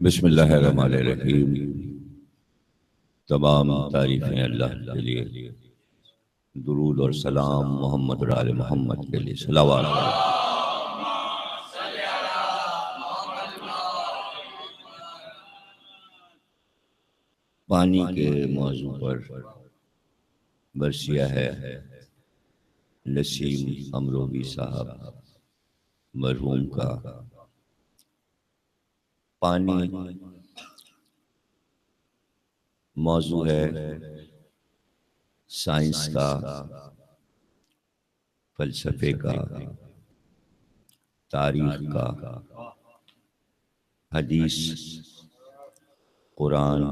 بسم اللہ الرحمن الرحیم۔ تمام تعریفیں اللہ کے لیے، درود اور سلام محمد اور آل محمد کے لیے، صلوات۔ پانی کے موضوع پر برسیہ ہے نسیم امروی صاحب مرحوم کا۔ پانی موضوع ہے سائنس کا، فلسفے کا، تاریخ کا، حدیث، قرآن،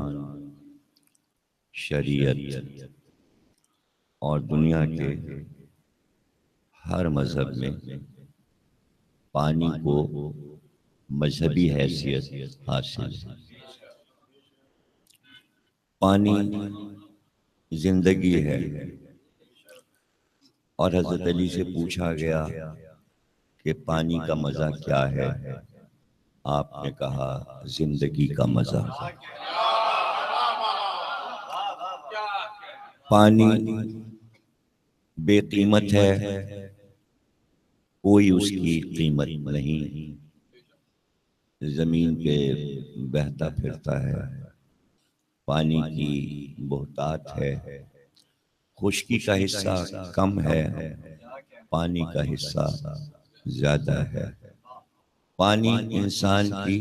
شریعت اور دنیا کے ہر مذہب میں پانی کو مذہبی حیثیت حاصل ہے۔ پانی زندگی ہے، اور حضرت علی سے پوچھا گیا کہ پانی کا مزہ کیا ہے؟ آپ نے کہا زندگی کا مزہ۔ پانی بے قیمت ہے، کوئی اس کی قیمت نہیں، زمین پہ بہتا پھرتا ہے، پانی کی بہتات ہے، خشکی کا حصہ کم ہے، پانی کا حصہ زیادہ ہے۔ پانی انسان کی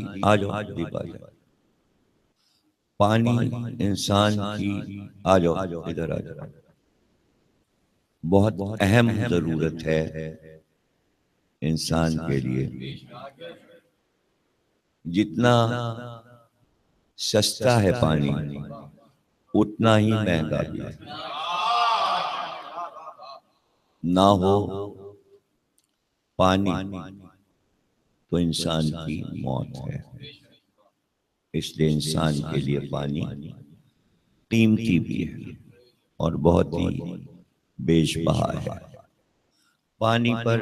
پانی انسان کی ادھر بہت اہم ضرورت ہے انسان کے لیے۔ جتنا سستا ہے پانی اتنا ہی مہنگا بھی ہے۔ نہ ہو پانی تو انسان کی موت ہے، اس لیے انسان کے لیے پانی قیمتی بھی ہے اور بہت ہی بیش بہا ہے۔ پانی پر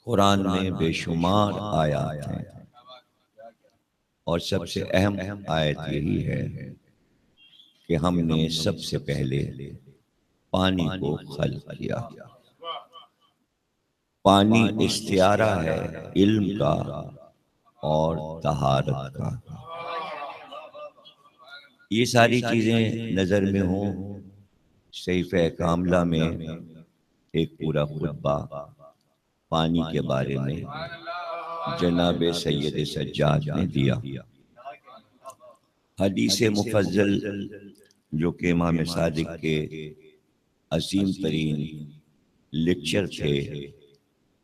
قرآن میں بے شمار آیات ہیں، اور سب سے اہم آیت یہی ہے کہ ہم نے سب سے پہلے پانی کو خلق کیا۔ پانی استعارہ ہے علم کا اور طہارت کا۔ یہ ساری چیزیں نظر میں ہوں، صحیفہ کاملہ میں ایک پورا خطبہ پانی کے بارے میں جناب سید سجاد نے دیا۔ حدیث مفضل جو کہ امام صادق کے عظیم ترین لیکچر تھے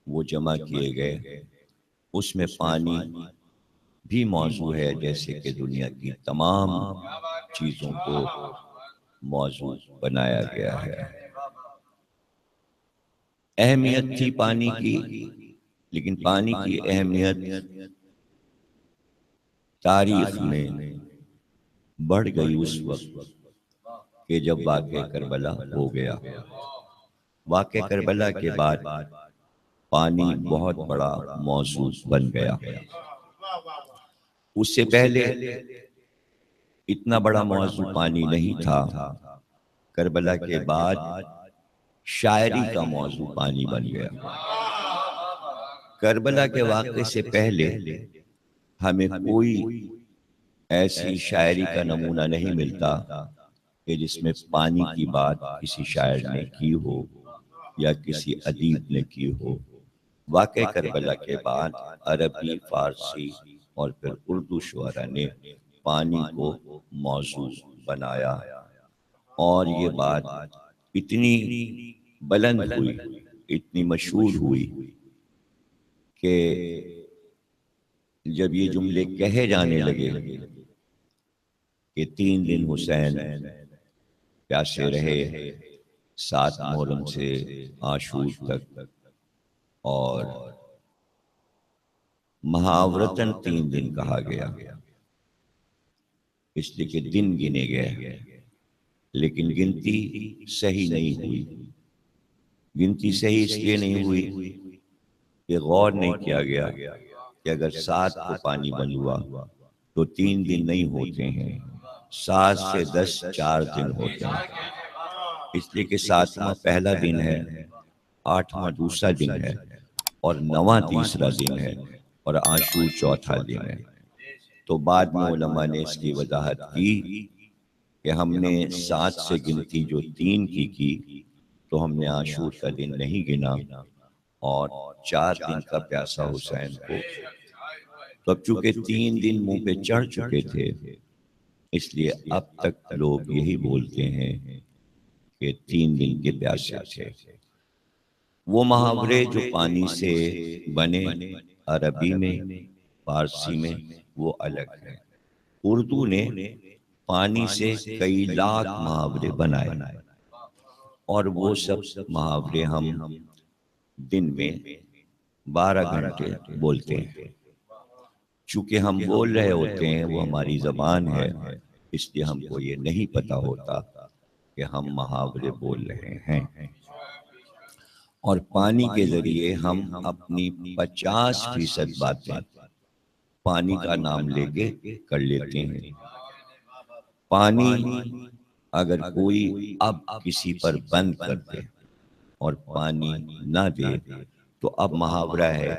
وہ جمع کیے گئے، اس میں پانی بھی موضوع ہے، جیسے کہ دنیا کی تمام چیزوں کو موضوع بنایا گیا ہے۔ اہمیت تھی پانی کی، لیکن پانی کی اہمیت تاریخ میں بڑھ گئی اس وقت کہ جب واقعہ کربلا ہو گیا۔ واقعہ کربلا کے بعد پانی بہت بڑا موضوع بن گیا۔ اس سے پہلے اتنا بڑا موضوع پانی نہیں تھا۔ کربلا کے بعد شاعری کا موضوع پانی بن گیا۔ کربلا کے واقعے سے پہلے ہمیں کوئی ایسی شاعری کا نمونہ نہیں ملتا کہ جس میں پانی کی بات کسی شاعر نے کی ہو یا کسی ادیب نے کی ہو۔ واقعہ کربلا کے بعد عربی، فارسی اور پھر اردو شعراء نے پانی کو موضوع بنایا، اور یہ بات اتنی بلند ہوئی، اتنی مشہور ہوئی کہ جب یہ جملے کہے جانے لگے کہ 3 دن حسین پیاسے رہے، 7 محرم سے عاشور تک، اور محاورتاً 3 دن کہا گیا اس لیے کہ دن گنے گئے، لیکن گنتی صحیح نہیں ہوئی۔ گنتی صحیح اس لیے نہیں ہوئی کہ غور نہیں کیا گیا کہ اگر 7 کو پانی بند ہوا تو 3 دن نہیں ہوتے ہیں، 7 سے 10 4 دن ہوتے ہیں، اس لیے کہ 7واں پہلا دن ہے، 8واں دوسرا دن ہے، اور 9واں تیسرا دن ہے، اور عاشور چوتھا دن ہے۔ تو بعد میں علماء نے اس کی وضاحت کی کہ ہم نے 7 سے گنتی جو 3 کی تو ہم نے عاشور کا دن نہیں گنا، اور 4 دن کا پیاسا حسین کو۔ تو اب چونکہ 3 دن منہ پہ چڑھ چکے تھے، اس لیے اب تک لوگ یہی بولتے ہیں کہ 3 دن کے پیاسے تھے۔ وہ محاورے جو پانی سے بنے عربی میں، فارسی میں، وہ الگ ہے۔ اردو نے پانی سے کئی لاکھ محاورے بنائے، اور وہ سب محاورے ہم دن میں 12 گھنٹے بولتے ہیں۔ چونکہ ہم بول رہے ہوتے ہیں، وہ ہماری زبان ہے، اس لیے ہم کو یہ نہیں پتا ہوتا کہ ہم محاورے بول رہے ہیں۔ اور پانی کے ذریعے ہم اپنی 50% باتیں پانی کا نام لے کے کر لیتے ہیں۔ پانی اگر کوئی اب کسی پر بند کر دے اور پانی نہ دے تو اب محاورہ ہے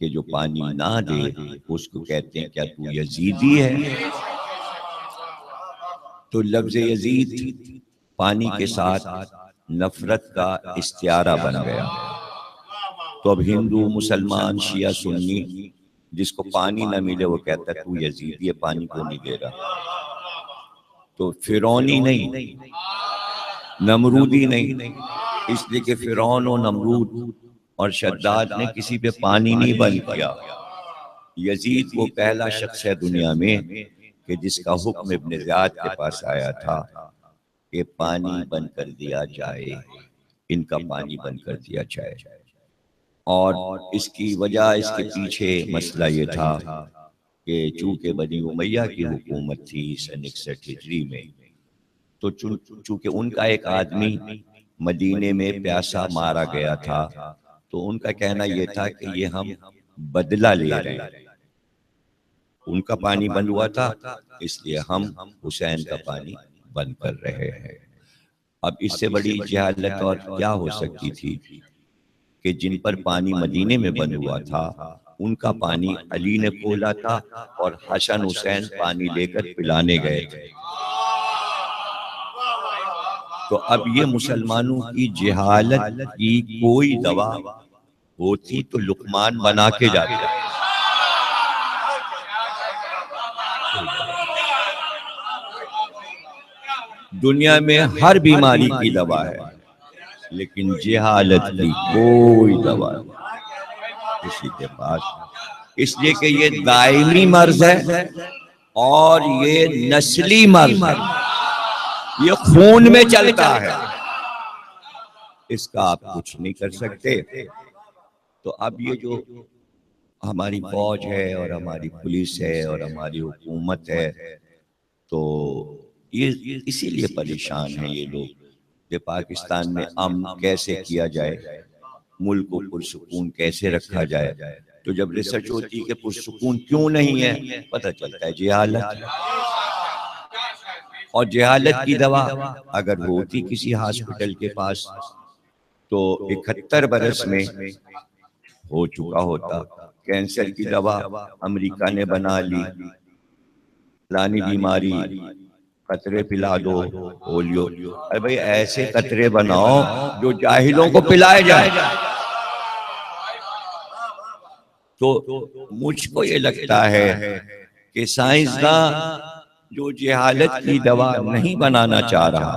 کہ جو پانی نہ دے اس کو کہتے ہیں کیا تو یزیدی ہے؟ تو لفظ یزید پانی کے ساتھ نفرت کا استعارہ بن گیا۔ تو اب ہندو، مسلمان، شیعہ، سنی، جس کو پانی نہ ملے وہ کہتا ہے تو یزیدی ہے، پانی کو نہیں دے رہا۔ تو فرعونی نہیں، نمرودی نہیں، اس لیے کہ فرعون و نمرود اور شداد نے کسی پہ پانی نہیں بند کیا۔ یزید وہ پہلا شخص ہے دنیا میں کہ جس کا حکم ابن زیاد کے پاس آیا تھا کہ پانی بند کر دیا جائے، ان کا پانی بند کر دیا جائے۔ اور اس کی وجہ، اس کے پیچھے مسئلہ یہ تھا کہ چونکہ بنی امیہ کی حکومت تھی سن 61 ہجری میں، تو چونکہ ان کا ایک آدمی مدینے میں پیاسا مارا گیا تھا، تو ان کا کہنا یہ تھا کہ یہ ہم بدلہ لے رہے ہیں۔ ان کا پانی بند ہوا تھا، اس لیے ہم حسین کا پانی بند کر رہے ہیں۔ اب اس سے بڑی جہالت اور کیا ہو سکتی تھی کہ جن پر پانی مدینے میں بند ہوا تھا ان کا پانی علی نے کھولا تھا، اور حسن حسین پانی لے کر پلانے گئے تھے۔ تو اب یہ مسلمانوں کی جہالت کی کوئی دوا ہوتی تو لقمان بنا کے جاتے۔ دنیا میں ہر بیماری کی دوا ہے، لیکن جہالت کی کوئی دوا نہیں کسی کے پاس، اس لیے کہ یہ دائمی مرض ہے اور یہ نسلی مرض ہے، یہ خون میں چلتا ہے، اس کا آپ کچھ نہیں کر سکتے۔ تو اب یہ جو ہماری فوج ہے اور ہماری پولیس ہے اور ہماری حکومت ہے، تو یہ اسی لیے پریشان ہیں یہ لوگ کہ پاکستان میں امن کیسے کیا جائے، ملک کو پرسکون کیسے رکھا جائے۔ تو جب ریسرچ ہوتی ہے کہ پرسکون کیوں نہیں ہے، پتہ چلتا ہے جہالت۔ اور جہالت کی دوا اگر ہوتی کسی ہاسپٹل کے پاس تو 71 برس میں ہو چکا ہوتا۔ کینسر کی دوا امریکہ نے بنا لی، فلانی بیماری قطرے پلا دو، پولیو، ارے بھئی ایسے قطرے بناؤ جو جاہلوں کو پلائے جائیں۔ تو مجھ کو یہ لگتا ہے کہ سائنسداں جو جہالت کی دوا نہیں بنانا چاہ رہا،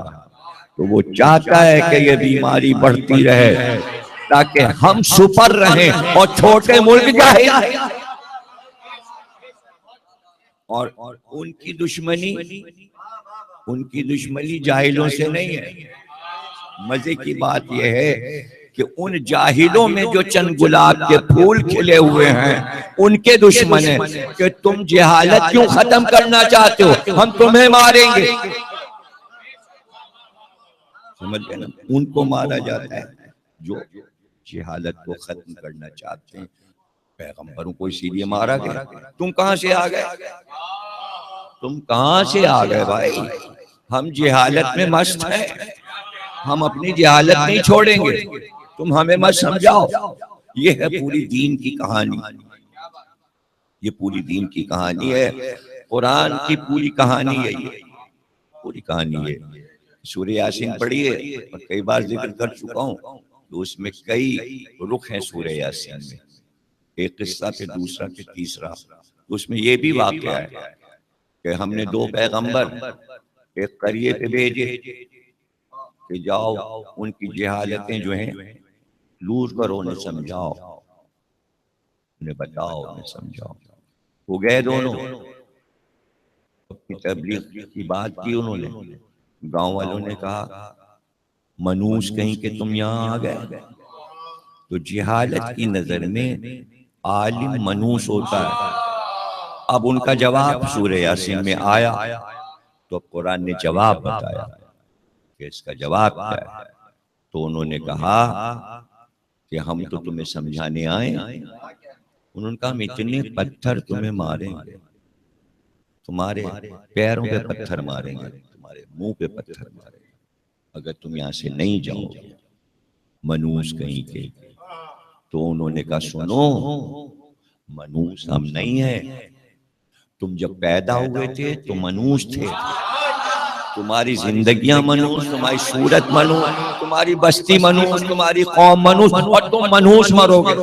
تو وہ چاہتا ہے کہ یہ بیماری بڑھتی رہے تاکہ ہم سپر رہیں اور چھوٹے ملک جاہل۔ اور ان کی دشمنی جاہلوں سے نہیں ہے۔ مزے کی بات یہ ہے کہ ان جاہلوں میں جو چند گلاب کے پھول کھلے ہوئے ہیں ان کے دشمن ہیں کہ تم جہالت کیوں ختم کرنا چاہتے ہو، ہم تمہیں ماریں گے۔ سمجھ گئے نا، ان کو مارا جاتا ہے جو جہالت کو ختم کرنا چاہتے ہیں۔ پیغمبروں کو اسی لیے مارا گیا، تم کہاں سے آ گئے؟ تم کہاں سے آ گئے بھائی؟ ہم جہالت میں مست ہیں، ہم اپنی جہالت نہیں چھوڑیں گے، تم ہمیں مت سمجھاؤ۔ یہ ہے پوری دین کی کہانی، یہ پوری دین کی کہانی ہے، قرآن کی پوری کہانی ہے، یہ پوری کہانی ہے۔ سورہ یاسین پڑھیے، اور کئی بار ذکر کر چکا ہوں تو اس میں کئی رخ ہیں سورہ یاسین میں، ایک قصہ پہ دوسرا پہ تیسرا۔ اس میں یہ بھی واقعہ ہے کہ ہم نے 2 پیغمبر ایک قریے پہ بھیجے کہ جاؤ ان کی جہالتیں جو ہیں دور کرو، انہیں سمجھاؤ، انہیں بتاؤ، انہیں سمجھاؤ۔ وہ گئے دونوں، اپنی تبلیغ کی بات کی انہوں نے، گاؤں والوں نے کہا منوس کہیں کہ تم یہاں آ گئے۔ تو جہالت کی نظر میں عالم منوس ہوتا ہے۔ اب ان کا جواب سورہ یاسین میں آیا تو اب قرآن نے جواب بتایا کہ اس کا جواب کیا ہے۔ تو انہوں نے کہا کہ ہم تو تمہیں سمجھانے آئے، انہوں نے کہا ہم اتنے پتھر تمہیں ماریں گے، تمہارے پیروں پہ پتھر ماریں گے، تمہارے منہ پہ پتھر ماریں گے اگر تم یہاں سے نہیں جاؤ گے، منوس کہیں کے۔ تو انہوں نے کہا سنو، منوس ہم نہیں ہیں، تم جب پیدا ہوئے تھے تو منوس تھے، تمہاری زندگیاں منوس، تمہاری صورت منوس، تمہاری بستی منوس، تمہاری قوم منوس، اور تم منوس مرو گے۔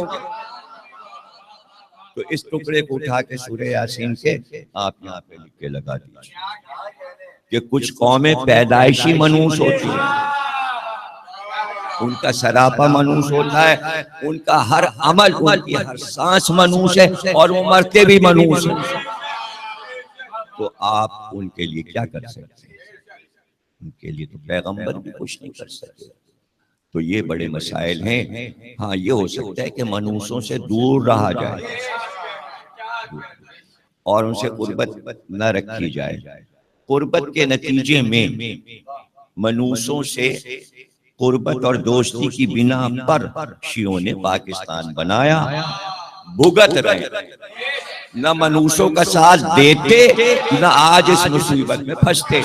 تو اس ٹکڑے کو اٹھا کے سورہ یاسین کے آپ یہاں پہ لکھ کے لگا دیجیے کہ کچھ قومیں پیدائشی منوس ہوتی ہیں، ان کا سراپا منوس ہوتا ہے، ان کا ہر عمل، ان کی ہر سانس منوس ہے، اور وہ مرتے بھی منوس ہیں۔ تو آپ ان کے لیے کیا کر سکتے ہیں؟ ان کے لیے تو پیغمبر بھی کچھ نہیں کر سکتے۔ تو یہ بڑے مسائل ہیں۔ ہاں یہ ہو سکتا ہے کہ منوسوں سے دور رہا جائے اور ان سے قربت نہ رکھی جائے۔ قربت کے نتیجے میں منوسوں سے قربت اور دوستی کی بنا پر شیعوں نے پاکستان بنایا، بھگت رہے، نہ منوسوں کا ساتھ دیتے، نہ آج اس مصیبت میں پھنستے۔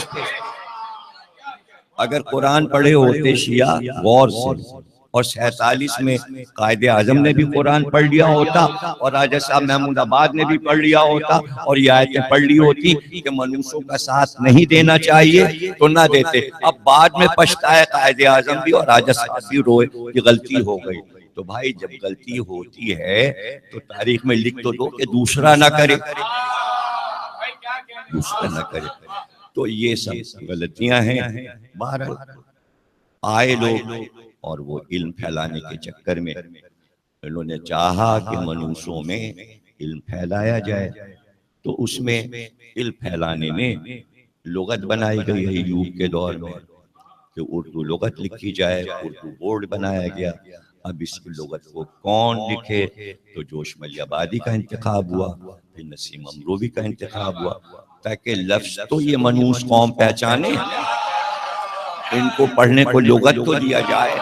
اگر قرآن پڑھے ہوتے شیعہ غور سے، اور 47 میں قائد اعظم نے بھی قرآن پڑھ لیا ہوتا، اور راجہ صاحب محمود آباد نے بھی پڑھ لیا ہوتا، اور یہ آیتیں پڑھ لی ہوتی کہ منوسوں کا ساتھ نہیں دینا چاہیے تو نہ دیتے۔ اب بعد میں پچھتا ہے قائد اعظم بھی اور راجہ صاحب بھی روئے کہ غلطی ہو گئی۔ تو بھائی جب غلطی ہوتی ہے تو تاریخ میں لکھ تو دو کہ دوسرا نہ کرے، دوسرا نہ کرے۔ تو یہ سب غلطیاں ہیں۔ بہرحال آئے لوگ اور وہ علم پھیلانے کے چکر میں انہوں نے چاہا کہ منوسوں میں علم پھیلایا جائے، تو اس میں علم پھیلانے میں لغت بنائی گئی ہے ایوب کے دور میں کہ اردو لغت لکھی جائے، اردو بورڈ بنایا گیا۔ اب اس لغت کو کون لکھے؟ تو جوش ملی آبادی کا انتخاب ہوا، پھر نسیم امروی کا انتخاب ہوا، تاکہ لفظ تو یہ منوس قوم پہچانے، ان کو پڑھنے کو لغت تو دیا جائے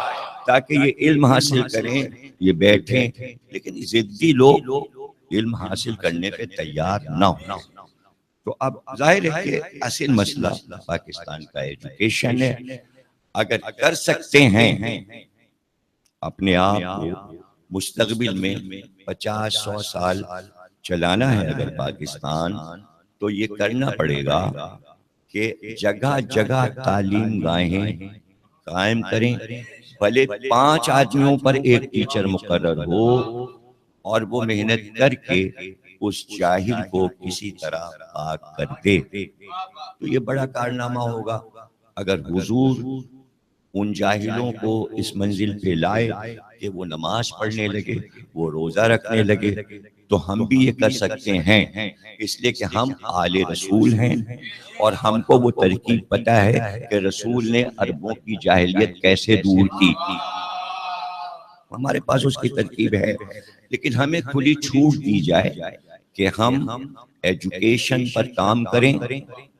تاکہ یہ علم حاصل کریں، یہ بیٹھیں۔ لیکن ضدی لوگ علم حاصل کرنے پہ تیار نہ ہو۔ تو اب ظاہر ہے کہ اصل مسئلہ پاکستان کا ایجوکیشن ہے۔ اگر کر سکتے ہیں اپنے آپ کو مستقبل میں 50-100 سال چلانا ہے اگر پاکستان، تو یہ کرنا پڑے گا کہ جگہ جگہ تعلیم گاہیں قائم کریں، بھلے 5 آدمیوں پر ایک ٹیچر مقرر ہو، اور وہ محنت کر کے اس جاہل کو کسی طرح پاک کر دے۔ تو یہ بڑا کارنامہ ہوگا اگر حضور ان جاہلوں کو اس منزل پہ لائے کہ وہ نماز پڑھنے لگے، وہ روزہ رکھنے لگے، تو ہم بھی یہ کر سکتے ہیں، اس لیے کہ ہم آل رسول ہیں اور ہم کو وہ ترکیب پتہ ہے کہ رسول نے عربوں کی جاہلیت کیسے دور کی، ہمارے پاس اس کی ترکیب ہے۔ لیکن ہمیں کھلی چھوٹ دی جائے کہ ہم ایجوکیشن پر کام کریں،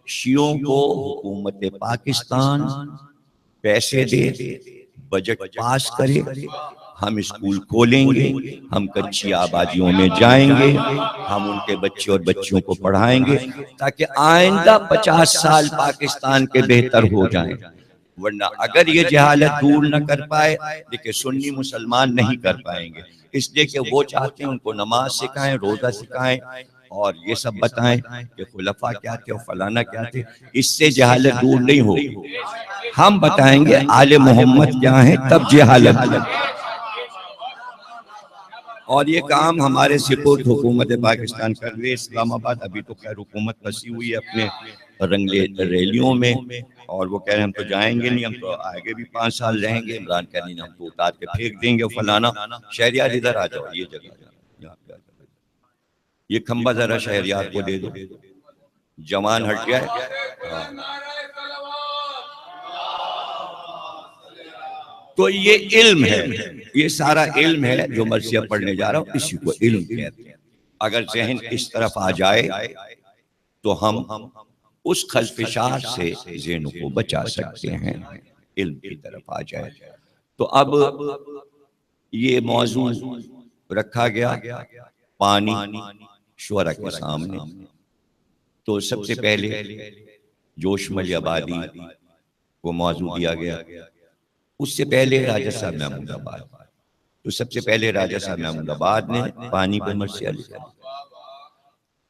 شیعوں کو حکومت پاکستان پیسے دے، بجٹ پاس کرے، ہم اسکول کھولیں گے، ہم کچی آبادیوں میں جائیں گے، ہم ان کے بچے اور بچیوں کو پڑھائیں گے تاکہ آئندہ 50 سال پاکستان کے بہتر ہو جائیں۔ ورنہ اگر یہ جہالت دور نہ کر پائے، دیکھیں سنی مسلمان نہیں کر پائیں گے، اس لیے کہ وہ چاہتے ہیں ان کو نماز سکھائیں، روزہ سکھائیں اور یہ سب بتائیں کہ خلفاء کیا تھے اور فلانا کیا تھے، اس سے جہالت دور نہیں ہوگی۔ ہم بتائیں گے آل محمد کیا ہیں، تب جہالت دور۔ اور یہ کام ہمارے سپورٹ حکومت پاکستان کر رہی ہے۔ اسلام آباد ابھی تو خیر حکومت پھنسی ہوئی ہے اپنے رنگلے ریلیوں میں، اور وہ کہہ رہے ہیں ہم تو جائیں گے نہیں، ہم تو آگے بھی 5 سال رہیں گے۔ عمران کہہ رہے ہیں ہم تو اتار کے پھینک دیں گے فلانا۔ شہریار ادھر آ جاؤ، یہ جگہ یہاں پہ آ جاؤ، یہ کھمبا ذرا شہریار کو دے دو، جوان ہٹ جائے۔ تو یہ علم ہے، یہ سارا علم ہے جو مرثیہ پڑھنے جا رہا ہوں، اسی کو علم کہتے ہیں۔ اگر ذہن اس طرف آ جائے تو ہم اس خلفشار سے ذہنوں کو بچا سکتے ہیں، علم کی طرف آ جائے۔ تو اب یہ موضوع رکھا گیا پانی شورا کے سامنے، تو سب سے پہلے جوش ملی آبادی کو موضوع دیا گیا، اس سے پہلے راجہ صاحب محمود آباد، تو سب سے پہلے راجہ صاحب محمود آباد نے پانی پہ مرثیہ لکھا،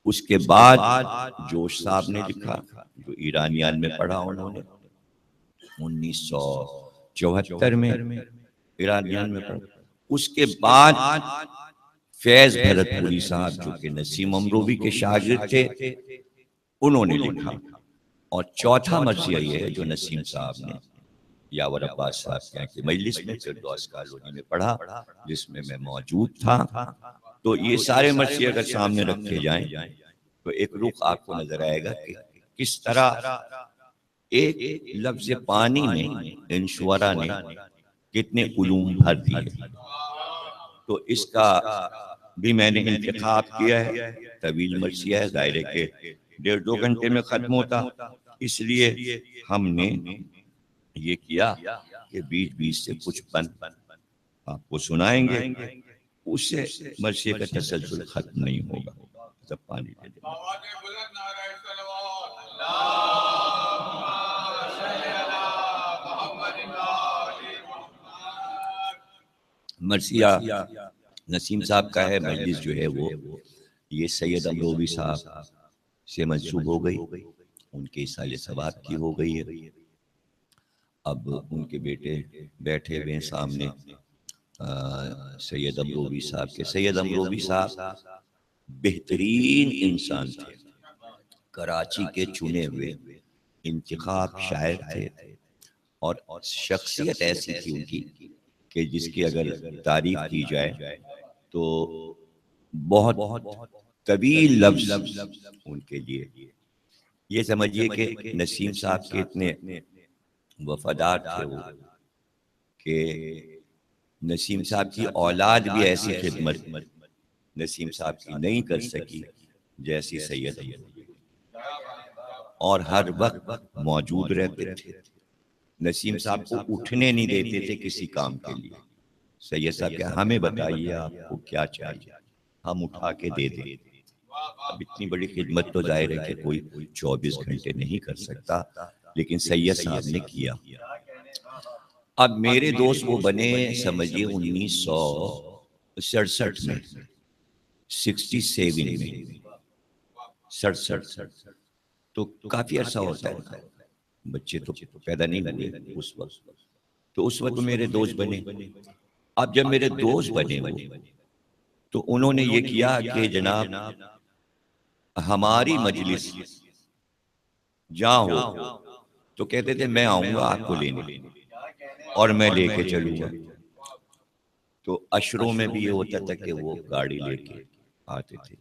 اس کے بعد جوش صاحب نے لکھا جو ایرانیان میں پڑھا انہوں نے 1974 میں ایرانیان میں پڑھا، اس کے بعد فیض بھرت پوری صاحب جو کہ نسیم امروی کے شاگرد تھے انہوں نے لکھا، اور چوتھا مرثیہ یہ ہے جو نسیم صاحب نے یاور عباس صاحب کے مجلس میں فردوس کالونی میں پڑھا، جس میں میں موجود تھا۔ تو یہ سارے مرثیے اگر سامنے رکھے جائیں تو ایک رخ آپ کو نظر آئے گا کہ کس طرح ایک لفظ پانی میں ان شعراء نے کتنے علوم بھر دیے۔ تو اس کا بھی میں نے انتخاب کیا ہے، طویل مرثیہ ہے، ظاہر ہے کہ 1.5-2 گھنٹے میں ختم ہوتا، اس لیے ہم نے یہ کیا کہ بیچ بیچ سے کچھ بند آپ کو سنائیں گے، اس سے مرثیے کا تسلسل ختم نہیں ہوگا۔ سب پانی دے دیں۔ مرثیہ نسیم صاحب کا ہے، مجلس جو ہے وہ یہ سید امروی صاحب سے منسوب ہو گئی، ان کے سال ثواب کی ہو گئی ہے۔ اب ان کے بیٹے بیٹھے ہوئے سامنے سید امروی صاحب کے۔ سید امروی صاحب بہترین انسان تھے، کراچی کے چنے ہوئے انتخاب شاعر تھے، اور شخصیت ایسی تھی ان کی کہ جس کی اگر تعریف کی جائے تو بہت طویل لفظ ان کے لیے۔ یہ سمجھیے کہ نسیم صاحب کے اتنے وفادار تھے وہ کہ نسیم صاحب کی اولاد بھی ایسی خدمت نسیم صاحب کی نہیں کر سکی جیسی سید امروی، اور ہر وقت موجود رہتے تھے۔ نسیم صاحب کو اٹھنے نہیں دیتے تھے کسی کام کے لیے۔ سید صاحب کہ ہمیں بتائیے آپ کو کیا چاہیے، ہم اٹھا کے دے دیں۔ اب اتنی بڑی خدمت تو ظاہر ہے کہ کوئی 24 گھنٹے نہیں کر سکتا، لیکن سید صاحب نے کیا۔ اب میرے دوست وہ بنے سمجھیے 1967 میں، 67 میں، 67، تو کافی عرصہ ہوتا ہے، بچے تو پیدا نہیں ہوئے اس وقت، تو اس وقت میرے دوست بنے۔ اب جب میرے دوست بنے وہ تو انہوں نے یہ کیا کہ جناب ہماری مجلس جہاں ہو تو کہتے تھے میں آؤں گا آپ کو لینے اور میں لے کے چلوں گا۔ تو عشروں میں بھی یہ ہوتا تھا کہ وہ گاڑی لے کے آتے تھے،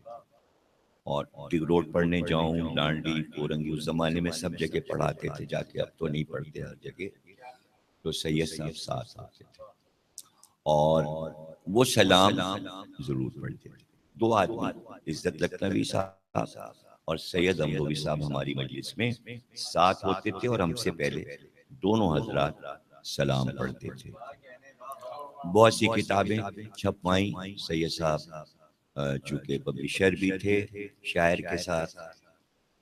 اور ڈگ روڈ پڑھنے جاؤں، ڈانڈی، کورنگی، اس زمانے میں سب جگہ پڑھاتے تھے جا کے، اب تو نہیں پڑھتے ہر جگہ۔ تو سید صاحب ساتھ آتے تھے اور وہ سلام ضرور پڑھتے تھے۔ 2 آدمی، عزت لکھنوی صاحب اور سید امروی صاحب ہماری مجلس میں ساتھ ہوتے تھے، اور ہم سے پہلے دونوں حضرات سلام پڑھتے تھے۔ بہت سی کتابیں چھپوائیں سید صاحب، چونکہ پبلشر بھی تھے شاعر کے ساتھ،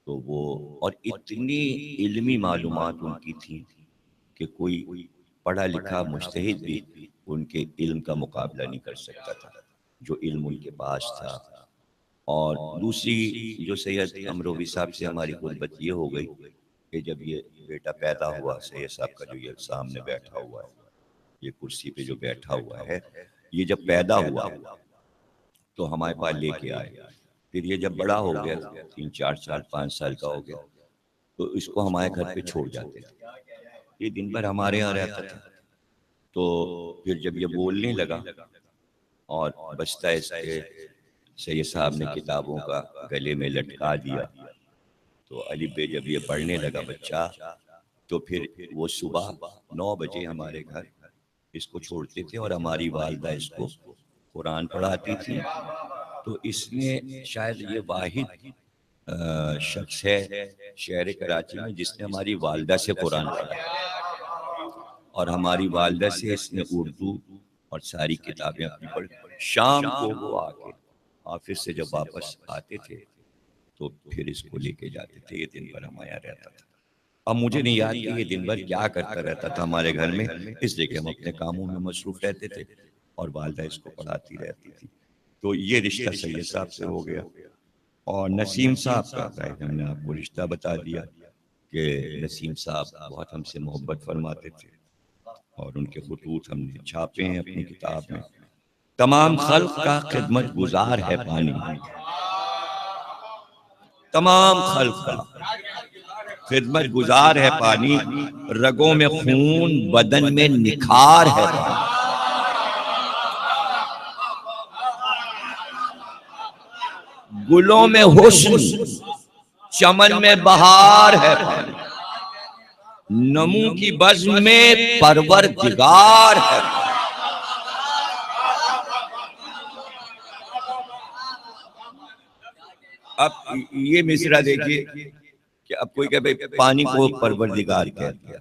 تو وہ اور اتنی علمی معلومات ان کی تھی کہ کوئی پڑھا لکھا مجتہد بھی ان کے علم کا مقابلہ نہیں کر سکتا تھا جو علم ان کے پاس تھا۔ اور دوسری جو سید امروی صاحب سے ہماری غربت یہ ہو گئی کہ جب یہ بیٹا پیدا ہوا سید صاحب کا، جو یہ سامنے بیٹھا ہوا ہے، یہ کرسی پہ جو بیٹھا ہوا ہے، یہ جب پیدا ہوا تو ہمارے پاس لے کے آئے۔ پھر یہ جب بڑا ہو گیا، 3 4 سال 5 سال کا ہو گیا، تو اس کو ہمارے گھر پہ چھوڑ جاتے تھے، یہ دن بھر ہمارے یہاں رہتا تھا۔ تو پھر جب یہ بولنے لگا اور بچتا اس کے سید صاحب نے کتابوں کا گلے میں لٹکا دیا، تو علی بے جب یہ پڑھنے لگا بچہ، تو پھر وہ صبح 9 بجے ہمارے گھر اس کو چھوڑتے تھے اور ہماری والدہ اس کو قرآن پڑھاتی تھی۔ تو اس نے شاید یہ واحد شخص ہے شہر کراچی میں جس نے ہماری والدہ سے قرآن پڑھا، اور ہماری والدہ سے اس نے اردو اور ساری کتابیں اپنی پڑھی۔ شام کو وہ آ کے آفس سے جب واپس آتے تھے تو پھر اس کو لے کے جاتے تھے، یہ دن بھر ہمارے یہاں رہتا تھا۔ اب مجھے نہیں یاد کہ یہ دن بھر کیا کرتا رہتا تھا ہمارے گھر میں، اس لیے کہ ہم اپنے کاموں میں مصروف رہتے تھے اور والدہ اس کو پڑھاتی رہتی تھی۔ تو یہ رشتہ سید صاحب سے ہو گیا۔ اور نسیم صاحب کا ہم نے آپ کو رشتہ بتا دیا کہ نسیم صاحب بہت ہم سے محبت فرماتے تھے، اور ان کے خطوط ہم نے چھاپے ہیں اپنی کتاب میں۔ تمام خلق کا خدمت گزار ہے پانی، تمام خلق کا خدمت گزار ہے پانی، رگوں میں خون بدن میں نکھار ہے پانی۔ گلوں میں حسن چمن میں بہار ہے پانی، نمو کی بزم میں پروردگار ہے پانی۔ اب یہ مصرع دیکھیے کہ اب کوئی کہے پانی کو پروردگار کہہ دیا،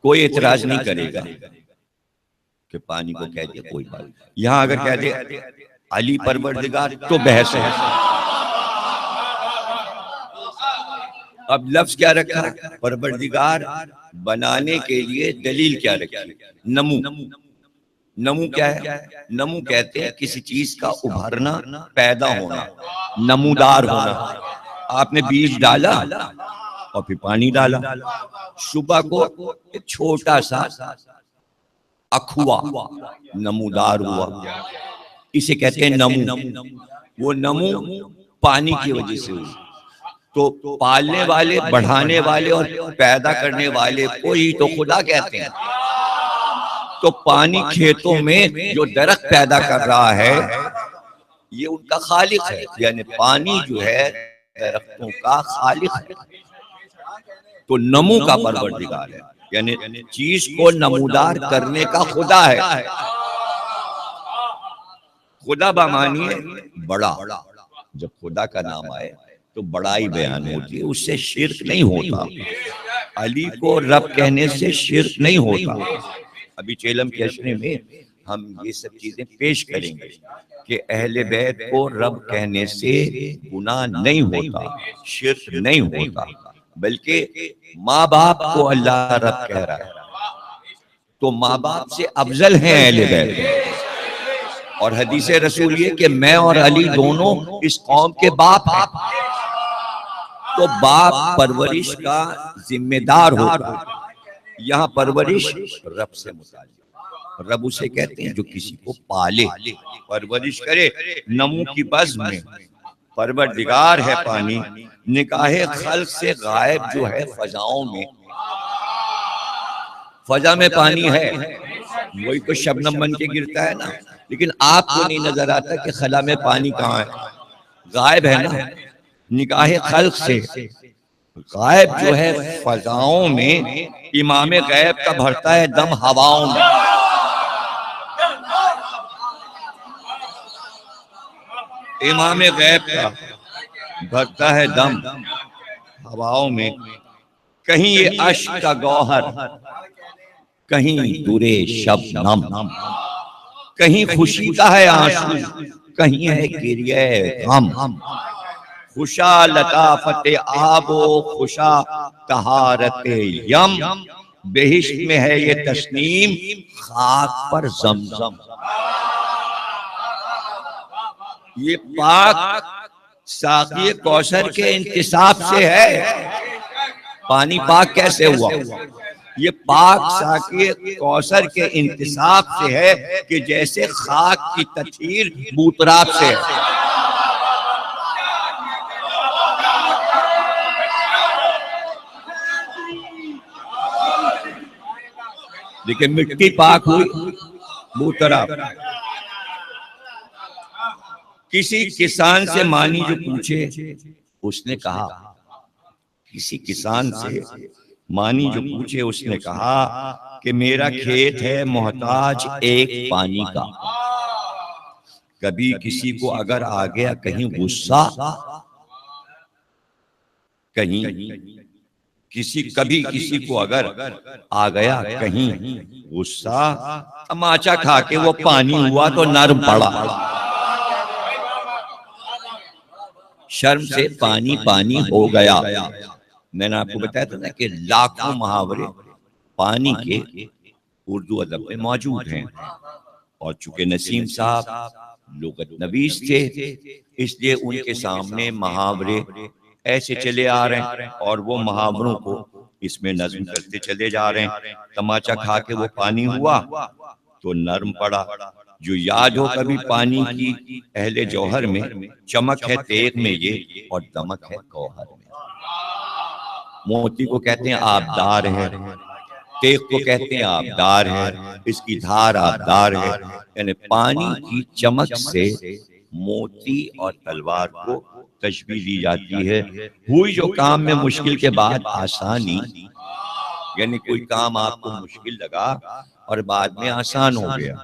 کوئی اعتراض نہیں کرے گا کہ پانی کو کہہ دیا، کوئی بات۔ یہاں اگر کہہ دے علی پروردگار تو بحث ہے۔ اب لفظ کیا رکھا پروردگار بنانے کے لیے، دلیل کیا رکھی؟ نمو۔ نمو کیا ہے؟ نمو کہتے ہیں کسی چیز کا ابھرنا، پیدا ہونا، نمودار ہونا۔ آپ نے بیج ڈالا اور پھر پانی ڈالا، صبح کو ایک چھوٹا سا اکھوا نمودار ہوا، اسے کہتے ہیں نمو۔ وہ نمو پانی کی وجہ سے ہوئی۔ تو پالنے والے، بڑھانے والے اور پیدا کرنے والے کو ہی تو خدا کہتے ہیں۔ تو پانی کھیتوں میں جو درخت پیدا کر رہا ہے یہ ان کا خالق ہے، یعنی پانی جو ہے درختوں کا خالق ہے، تو نمو کا پروردگار ہے، یعنی چیز کو نمودار کرنے کا خدا ہے۔ خدا بمانی ہے بڑا، جب خدا کا نام آئے تو بڑائی بیان ہوتی ہے، اس سے شرک نہیں ہوتا۔ علی کو رب کہنے سے شرک نہیں ہوتا۔ ابھی چیلم کے اشرے میں ہم یہ سب چیزیں پیش کریں گے کہ اہل بیت کو رب کہنے سے گناہ نہیں ہوتا، شرک نہیں ہوتا، بلکہ ماں باپ کو اللہ رب کہہ رہا ہے تو ماں باپ سے افضل ہیں اہل بیت۔ اور حدیث رسول یہ کہ میں اور علی دونوں اس قوم کے باپ ہیں، تو باپ پرورش کا ذمہ دار ہوتا ہے۔ یہاں پرورش رب سے متعلق، رب اسے کہتے ہیں جو کسی کو پالے، پرورش کرے۔ نمو کی بزم میں پروردگار ہے پانی، نگاہ خلق سے غائب جو ہے فضاؤں میں۔ فضا میں پانی ہے، وہی تو شبنم بن کے گرتا ہے نا، لیکن آپ کو نہیں نظر آتا کہ خلا میں پانی کہاں ہے، غائب ہے نا۔ نگاہ خلق سے غائب جو ہے فضاؤں میں، امام غیب کا بھرتا ہے دم ہواؤں میں۔ امام غیب کا بھرتا ہے دم ہواؤں میں، کہیں یہ عشق کا گوہر، کہیں درے شبنم، کہیں خوشی کا ہے آنسو، کہیں ہے گریہ غم، خوشا لطافت آب و خوشا طہارت یم، بہشت میں ہے یہ تسنیم خاک پر زمزم۔ یہ پاک ساقی کوثر کے انتصاب سے ہے۔ پانی پاک کیسے ہوا؟ یہ پاک ساقی کوثر کے انتصاب سے ہے کہ جیسے خاک کی تطہیر بوتراب سے ہے۔ لیکن مٹی پاک ہوئی، بوتراب۔ کسی کسان سے مانی جو پوچھے، اس نے کہا، کسی کسان سے مانی جو پوچھے اس نے کہا کہ میرا کھیت ہے محتاج ایک پانی کا، کبھی کسی کو اگر آ گیا کہیں غصہ، کبھی کسی کو اگر آ گیا کہیں غصہ، تماچا کھا کے وہ پانی ہوا تو نرم پڑا۔ شرم سے پانی پانی ہو گیا۔ میں نے آپ کو بتایا تھا نا کہ لاکھوں محاورے پانی کے اردو ادب میں موجود ہیں، اور چونکہ نسیم صاحب لغت نویس تھے اس لیے ان کے سامنے محاورے ایسے چلے آ رہے ہیں، اور وہ محاوروں کو اس میں نظم کرتے چلے جا رہے ہیں۔ تماچا کھا کے وہ پانی ہوا تو نرم پڑا۔ جو یاد ہو کبھی پانی کی اہل جوہر میں، چمک ہے تیغ میں یہ اور دمک ہے گوہر میں۔ موتی کو کہتے ہیں آبدار ہے، تیغ کو کہتے ہیں آبدار ہے، اس کی دھار آبدار ہے۔ یعنی پانی کی چمک سے موتی اور تلوار کو تشبیہ دی جاتی ہے۔ ہوئی جو کام میں مشکل کے بعد آسانی، یعنی کوئی کام آپ کو مشکل لگا اور بعد میں آسان ہو گیا،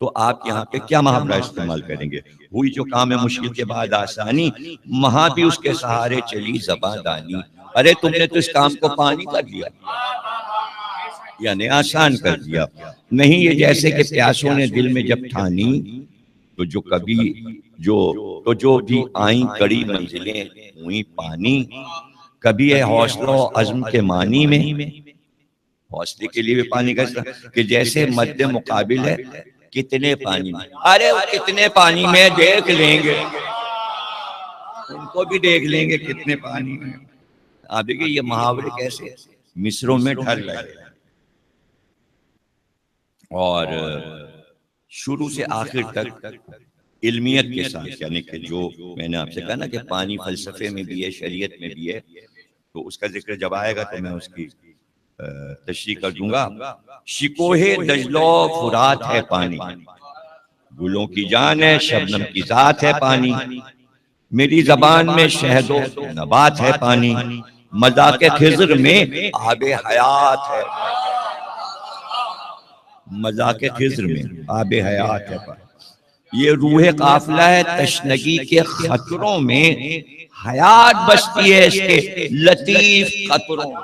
تو آپ یہاں پہ کیا محاورہ استعمال کریں گے؟ ہوئی جو کام ہے مشکل کے بعد آسانی، وہاں بھی اس کے سہارے چلی زباں دانی۔ ارے تم نے تو اس کام کو پانی کر دیا، یعنی آسان کر دیا۔ نہیں یہ جیسے کہ پیاسوں نے دل میں جب ٹھانی، تو جو بھی آئیں کڑی منزلیں ہوئیں پانی، کبھی ہے حوصلہ و عزم کے معنی میں، حوصلے کے لیے بھی پانی کا کہ جیسے مد مقابل ہے کتنے پانی میں، ارے وہ کتنے پانی میں دیکھ لیں گے، ان کو بھی دیکھ لیں گے کتنے پانی میں۔ آپ دیکھیں یہ محاورے کیسے مصروں میں ڈھل رہے، اور شروع سے آخر تک علمیت کے ساتھ، یعنی کہ جو میں نے آپ سے کہا نا کہ پانی فلسفے میں بھی ہے، شریعت میں بھی ہے، تو اس کا ذکر جب آئے گا تو میں اس کی تشریح کر دوں گا۔ شکوہ دجلہ و فرات ہے پانی، گلوں کی جان ہے شبنم کی ذات ہے پانی، میری زبان میں شہد و نبات ہے پانی، مذاق خضر میں آب حیات ہے، مذاق خضر میں آب حیات ہے پانی۔ یہ روح قافلہ ہے تشنگی کے خطروں میں، حیات بستی ہے اس کے لطیف قطروں میں۔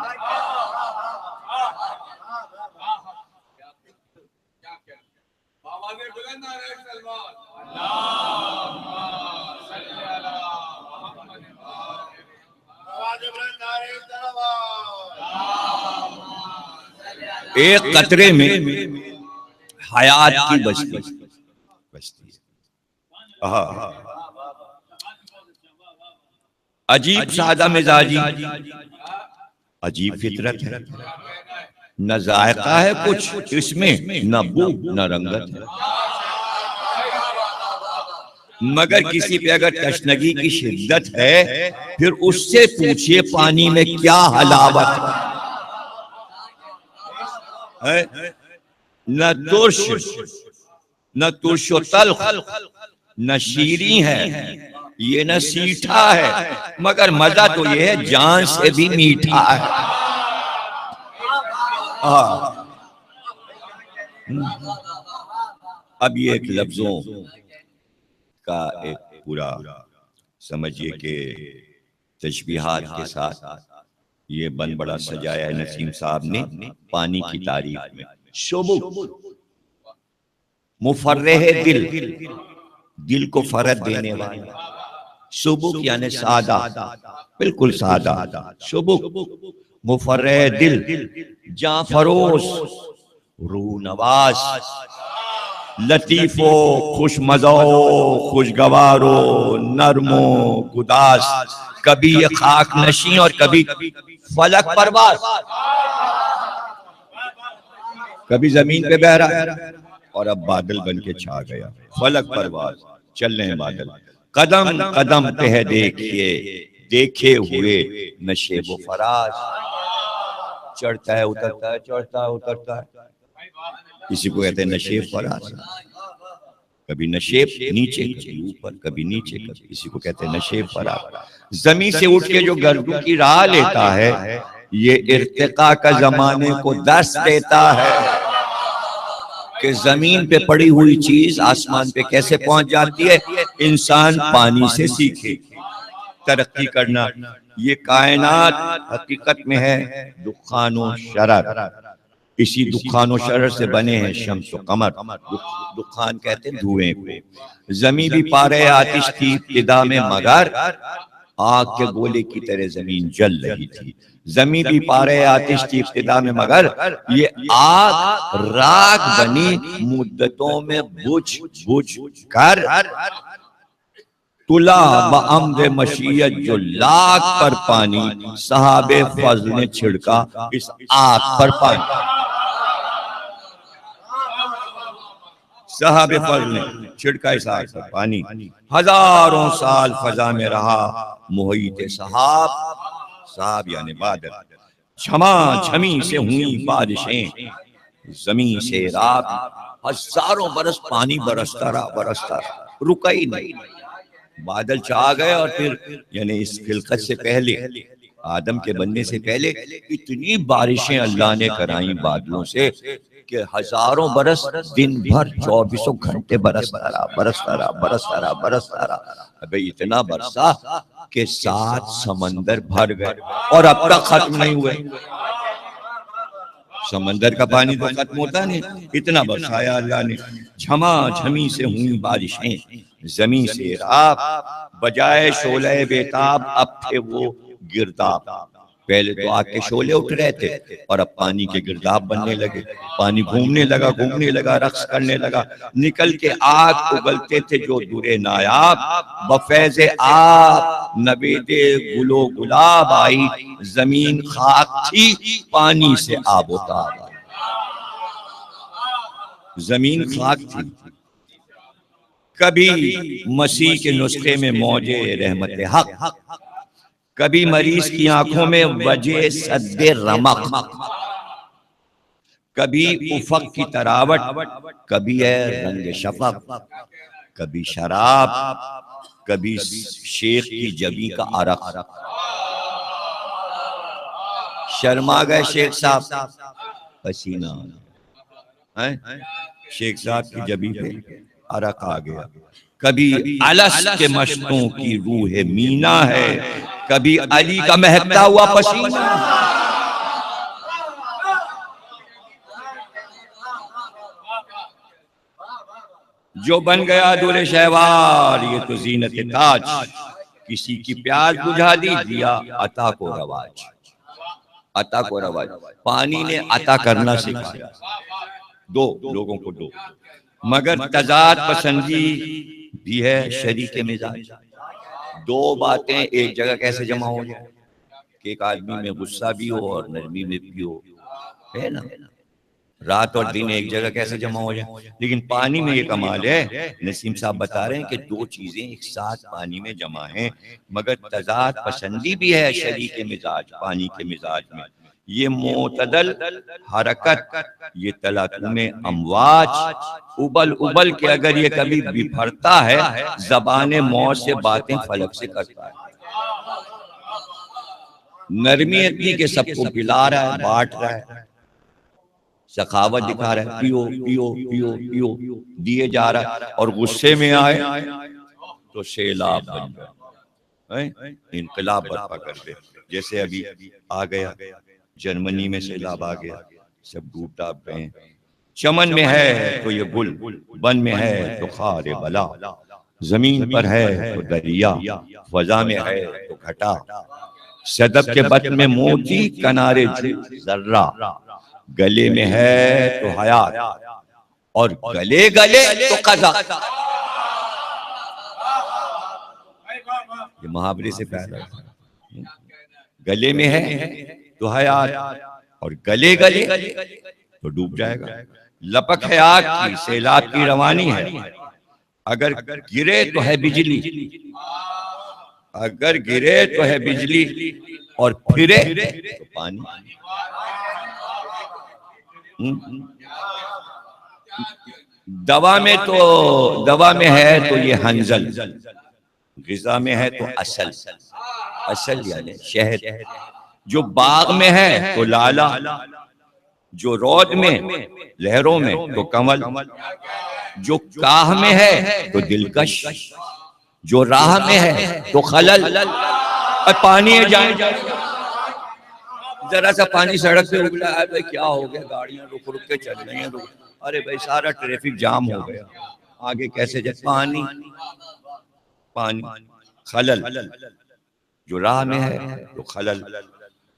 ایک قطرے میں حیات کی بستی ہے۔ عجیب سادہ مزاجی، عجیب فطرت ہے، نہ ذائقہ ہے کچھ اس میں، نہ بو نہ رنگت ہے، مگر کسی پہ اگر تشنگی کی شدت ہے پھر اس سے پوچھئے پانی میں کیا حلاوت ہے۔ نہ ترش و تلخ، نہ شیریں ہے یہ، نہ سیٹھا ہے، مگر مزہ تو یہ ہے جان سے بھی میٹھا ہے۔ اب یہ ایک لفظوں کا ایک پورا سمجھئے کہ تشبیہات کے ساتھ یہ بند بڑا سجایا ہے نسیم صاحب نے پانی کی تعریف میں. شبک مفرح دل، دل کو فرح دینے والا. شبک یعنی سادہ، بالکل سادہ. شبک مفرح دل، جاں فروز، روح نواز، لطیف و خوش مزہ و خوشگوار و نرم و گداز، کبھی یہ خاک نشیں اور کبھی فلک پرواز. کبھی زمین پہ بہ رہا ہے اور اب بادل بن کے چھا گیا. فلک پرواز، چل رہے ہیں بادل. قدم قدم پہ دیکھیے دیکھے ہوئے نشیب و فراز. چڑھتا ہے اترتا ہے، چڑھتا ہے اترتا ہے. کسی کو کہتے ہیں نشیب فراز. کبھی نشیب نیچے کبھی اوپر، کبھی نیچے کبھی، کسی کو کہتے ہیں نشیب فراز. زمین سے اٹھ کے جو گردوں کی راہ لیتا ہے یہ ارتقاء کا زمانے کو درس دیتا ہے کہ زمین پہ پڑی ہوئی چیز آسمان پہ کیسے پہنچ جاتی ہے. انسان پانی سے سیکھے ترقی کرنا. یہ کائنات حقیقت میں ہے دخان و شرر. اسی دخان و شرر سے بنے ہیں شمس و قمر. دخان کہتے ہیں دھوئیں کو. زمین بھی پارے آتش تھی ابتدا میں مگر آگ کے گولے کی طرح زمین جل رہی تھی. زمین بھی پارے آتش تھی ابتدا میں مگر یہ آگ راگ بنی مدتوں میں بجھ بجھ کر تلا بعمد مشیت جو لاکھ پر پانی صحاب فضل نے چھڑکا اس آگ پر پانی. صحاب فضل نے چھڑکا اس آگ پر پانی. ہزاروں سال فضا میں رہا محیط صحاب. صحاب یعنی بادل. چھما چھمی سے ہوئی بارشیں زمین سے راب. ہزاروں برس پانی برستا رہا برستا رہا، رکا ہی نہیں. بادل چھا گئے اور پھر یعنی اس خلقت سے پہلے، آدم کے بننے سے پہلے اتنی بارشیں اللہ نے کرائیں بادلوں سے کہ ہزاروں برس دن بھر 24 گھنٹے برستا رہا برستا رہا برستا رہا برستا رہا. ابھی اتنا برسا کہ 7 سمندر بھر گئے اور اب تک ختم نہیں ہوئے. سمندر کا پانی تو ختم ہوتا نہیں، اتنا برسایا اللہ نے. جھما جھمی سے ہوئی بارشیں زمین سے راب. بجائے شعلہ بیتاب اب تھے وہ گرداب. پہلے تو آگ کے شعلے اٹھ رہے تھے اور اب پانی کے گرداب بننے لگے. پانی گھومنے لگا رقص کرنے لگا. نکل کے آگ اگلتے تھے جو درے نایاب. بفیض آب نوید گل و گلاب آئی. زمین خاک تھی پانی سے آب و تاب. زمین خاک تھی. کبھی مسیح کے نسخے میں موجے رحمت حق، کبھی مریض کی آنکھوں میں وجہ سد رمق. کبھی افق کی تراوٹ، کبھی ہے رنگ شفق. کبھی شراب، کبھی شیخ کی جبی کا عرق. شرما گئے شیخ صاحب، پسینہ شیخ صاحب کی جبی پہ عرق آ گیا. کبھی الس کے مشتوں کی روح مینا ہے، کبھی علی کا مہکتا ہوا پسینہ. جو بن گیا دور شہوار یہ تو زینت تاج. کسی کی پیاس بجھا دی دیا عطا کو رواج. عطا کو رواج، پانی نے عطا کرنا سکھایا. دو لوگوں کو دو، مگر تضاد پسندی بھی ہے شریک مزاج. دو باتیں ایک جگہ کیسے جمع ہو جائے کہ ایک آدمی میں غصہ بھی ہو اور نرمی میں بھی ہو، ہے نا. رات اور دن ایک جگہ کیسے جمع ہو جائے. لیکن پانی میں یہ کمال ہے، نسیم صاحب بتا رہے ہیں کہ دو چیزیں ایک ساتھ پانی میں جمع ہیں، مگر تضاد پسندی بھی ہے شریک مزاج پانی کے مزاج میں. یہ معتدل حرکت، یہ تلاطم امواج، ابل ابل کے اگر یہ کبھی بپھرتا ہے زبان موت سے باتیں فلک سے کرتا ہے. نرمی اتنی کہ سب کو پلا رہا ہے، بانٹ رہا ہے، سخاوت دکھا رہا ہے، پیو پیو پیو پیو دیے جا رہا ہے. اور غصے میں آئے تو سیلاب بن گیا. انقلاب برپا کر دے. جیسے ابھی آ گیا جرمنی میں سیلاب آ گیا، سب ڈوب ڈاب گئے. چمن میں ہے تو یہ گل، بن میں ہے تو خار بلا، زمین پر ہے تو دریا، فضا میں ہے تو گھٹا، صدف کے بطن میں موتی، کنارے ذرہ، گلے میں ہے تو حیات اور گلے گلے تو قضا. یہ محاورے سے پیدا ہے. گلے میں ہے تو حیات اور گلے گلے تو ڈوب جائے گا. لپک ہے آگ کی، سیلاب کی روانی ہے، اگر گرے تو ہے بجلی، اگر گرے تو ہے بجلی اور پھرے تو پانی. دوا میں ہے تو یہ حنظل، غذا میں ہے تو اصل، اصل یعنی شہد. جو باغ میں ہے تو لالا، جو رود میں لہروں میں تو کمل، جو کاہ میں ہے تو دلکش، جو راہ میں ہے تو خلل. اور پانی ہے جائیں ذرا سا پانی سڑک پہ اگلا ہے بھائی کیا ہو گیا، گاڑیاں رک رک کے چل رہی ہیں، ارے بھائی سارا ٹریفک جام ہو گیا، آگے کیسے جائے. پانی پانی خلل، جو راہ میں ہے تو خلل،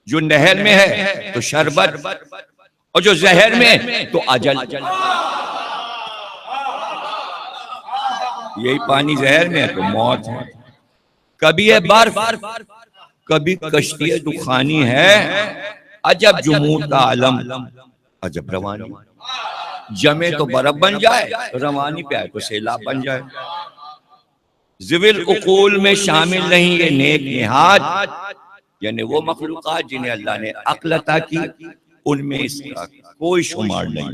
جو نہر میں ہے تو شربت اور جو زہر میں تو اجل. یہی پانی زہر میں ہے تو موت ہے. کبھی ہے برف، کبھی کشتی دخانی ہے، عجب جمود کا عالم، عجب روانی. جمے تو برف بن جائے، روانی پہ آئے تو سیلاب بن جائے. ذوی العقول میں شامل نہیں یہ نیک نہاد، یعنی وہ مخلوقات جنہیں اللہ نے عقل عطا کی، ان میں اس کا کوئی شمار نہیں.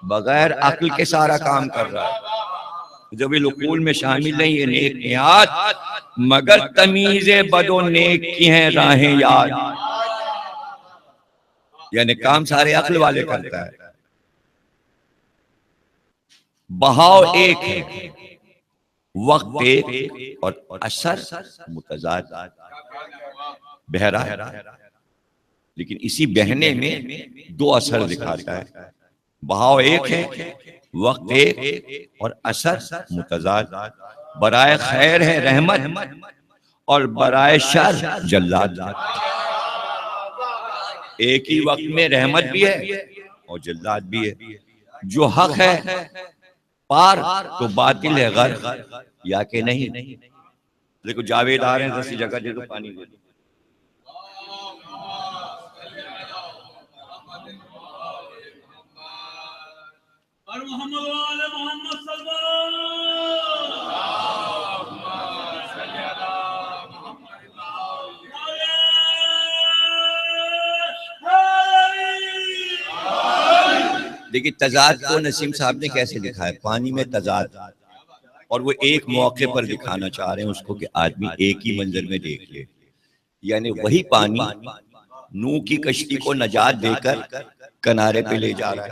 بغیر عقل کے سارا کام کر رہا ہے. ذوی العقول میں شامل نہیں یہ نیک نہاد، مگر تمیز بد و نیک کی ہیں راہیں یاد. یعنی کام سارے عقل والے کرتا ہے. بہاؤ ایک ہے، وقت ایک اور اثر متضاد. بہ رہا ہے لیکن اسی بہنے میں دو اثر دکھاتا ہے. بہاؤ ایک ہے، وقت ایک اور اثر متضاد. برائے خیر ہے رحمت اور برائے شر جلاد. ایک ہی وقت میں رحمت بھی ہے اور جلاد بھی ہے. جو حق ہے پار تو باطل ہے غر، یا کہ نہیں. دیکھو جاوید آ رہے ہیں، ذرا جگہ دے دو، پانی دے دو. محمد وعلى محمد صلى الله دیکھیے تضاد کو نسیم صاحب نے کیسے دکھایا. پانی میں تضاد، اور وہ ایک موقع پر دکھانا چاہ رہے ہیں اس کو کہ آدمی ایک ہی منظر میں دیکھ لے. یعنی وہی پانی نوح کی کشتی کو نجات دے کر کنارے پہ لے جا رہا ہے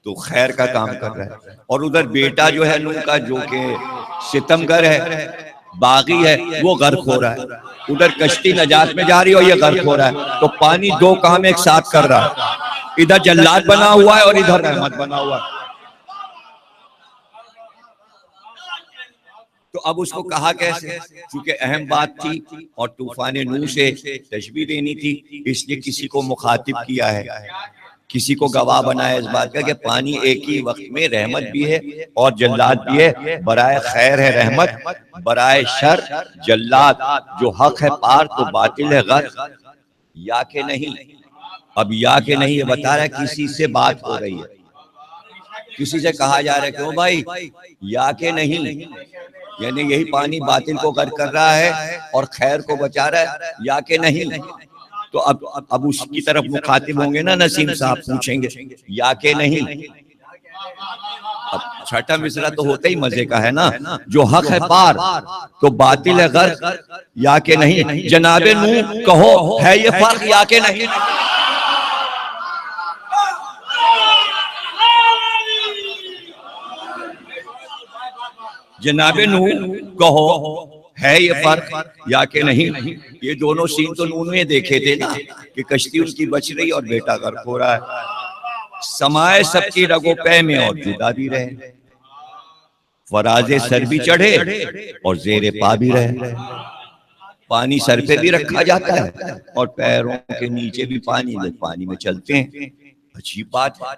تو خیر کا کام کر رہا ہے، اور ادھر بیٹا جو ہے نوح کا جو کہ ستمگر ہے، باغی ہے، وہ غرق ہو رہا ہے. ادھر کشتی نجات میں جا رہی ہے اور یہ غرق ہو رہا ہے. تو پانی دو کام ایک ساتھ کر رہا ہے، ادھر جلاد بنا ہوا ہے اور ادھر رحمت بنا ہوا ہے. تو اب اس کو کہا کیسے؟ چونکہ اہم بات تھی اور طوفان نوح سے تشبیہ دینی تھی، اس لیے کسی کو مخاطب کیا ہے، کسی کو گواہ بنایا اس بات کا کہ پانی ایک ہی وقت میں رحمت بھی ہے اور جلاد بھی ہے. برائے خیر ہے رحمت، برائے شر جلاد. جو حق ہے پار تو باطل ہے غر، یا کہ نہیں. اب یا کہ نہیں یہ بتا رہا ہے کسی سے بات ہو رہی ہے، کسی سے کہا جا رہا ہے کیوں بھائی یا کہ نہیں، یعنی یہی پانی باطل کو غرق کر رہا ہے اور خیر کو بچا رہا ہے، یا کہ نہیں. تو اب اس کی طرف مخاطب ہوں گے نا نسیم صاحب، پوچھیں گے یا کہ نہیں. اب چھٹا مصرع تو ہوتا ہی مزے کا ہے نا. جو حق ہے پار تو باطل ہے غرق، یا کہ نہیں. جناب نوح کہو ہے یہ فرق یا کہ نہیں. جناب نوح کہو ہے یہ فرق یا کہ نہیں؟ یہ دونوں سین تو نون میں دیکھے تھے نا کہ کشتی ان کی بچ رہی اور بیٹا غرق ہو رہا ہے۔ سمائے سب کی رگ و پے میں اور جدا بھی رہے، فراز سر بھی چڑھے اور زیر پا بھی رہے۔ پانی سر پہ بھی رکھا جاتا ہے اور پیروں کے نیچے بھی پانی، لوگ پانی میں چلتے ہیں۔ عجیب بات ہے،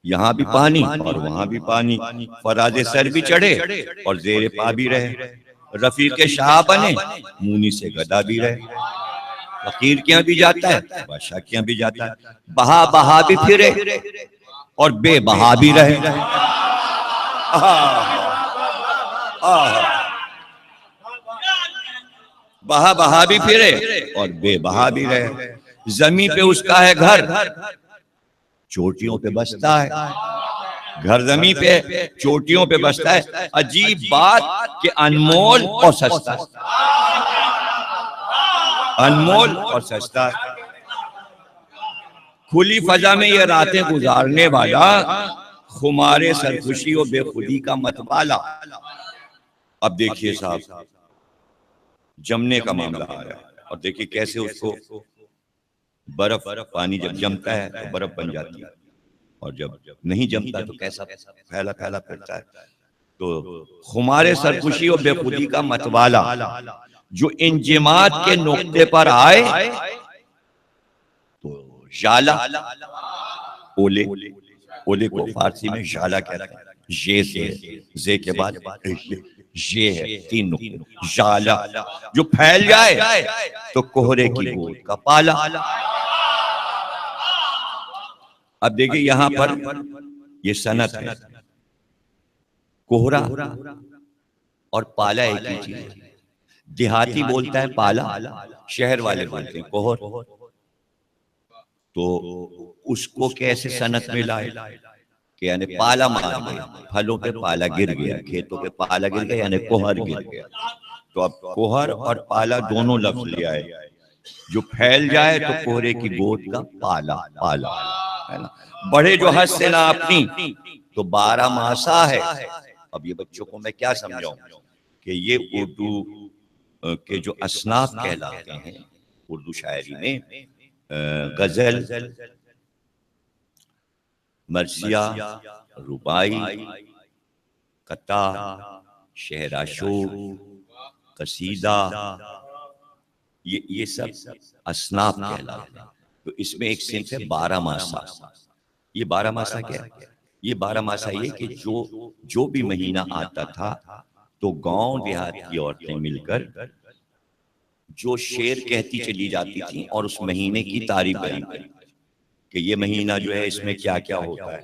یہاں بھی پانی اور وہاں بھی پانی، فراز سر بھی چڑھے اور زیر پا بھی رہے، رفیق شاہ بنے مونی سے گدا بھی رہے، فقیر کیاں بھی جاتا ہے بادشاہ کیاں بھی جاتا ہے، بہا بہا بھی پھرے اور بے بہا بھی رہے۔ بہا بہا بھی پھرے اور بے بہا بھی رہے، زمین پہ اس کا ہے گھر، چوٹیوں پہ بستا ہے، گھر زمین پہ چوٹیوں پہ بستا ہے۔ عجیب بات کہ انمول اور سستا، انمول اور سستا، کھلی فضا میں یہ راتیں گزارنے والا، خمار سرخوشی و بے خودی کا متوالا۔ اب دیکھیے صاحب جمنے کا معاملہ آ رہا ہے، اور دیکھیے کیسے اس کو برف، پانی جب جمتا ہے تو برف بن جاتی ہے، اور جب نہیں جمتا تو کیسا پھیلا پھیلا پھرتا ہے۔ تو خمار سرخوشی و بے خودی کا متوالا جو انجماد کے نقطے پر آئے تو ژالہ، اولے، اولے کو فارسی میں ژالہ کہتے ہیں، یہ سے زے کے بعد یہ ہے، تین نقطے، ژالہ جو پھیل جائے تو کوہرے کی گود کا پالا۔ اب دیکھیں یہاں پر یہ صنعت ہے، کوہرا اور پالا ایک ہی چیز ہے۔ دیہاتی بولتا ہے پالا، شہر والے بولتے ہیں کوہر۔ تو اس کو کیسے صنعت میں لائے کہ یعنی پالا مار گیا، پھلوں پہ پالا گر گیا، کھیتوں پہ پالا گر گیا، یعنی کوہر گر گیا۔ تو اب کوہر اور پالا دونوں لفظ لے آئے، جو پھیل جائے تو کوہرے کی گود کا پالا، پالا ہے نا۔ بڑھے جو حد سے نہ اپنی تو 12 ماسا ہے۔ اب یہ بچوں کو میں کیا سمجھاؤں کہ یہ اردو کے جو اصناف کہلاتے ہیں اردو شاعری میں، غزل، مرثیہ، ربائی، قطع، شعر عاشور، قصیدہ، یہ سب اصناف کہلاتے ہیں۔ تو اس میں ایک صنف ہے 12 ماسا۔ یہ 12 ماسا کیا ہے؟ یہ 12 ماسا یہ کہ جو بھی مہینہ آتا تھا تو گاؤں دیہات کی عورتیں مل کر جو شعر کہتی چلی جاتی تھیں اور اس مہینے کی تعریف بیان کرتی کہ یہ مہینہ جو ہے اس میں کیا کیا ہوتا ہے،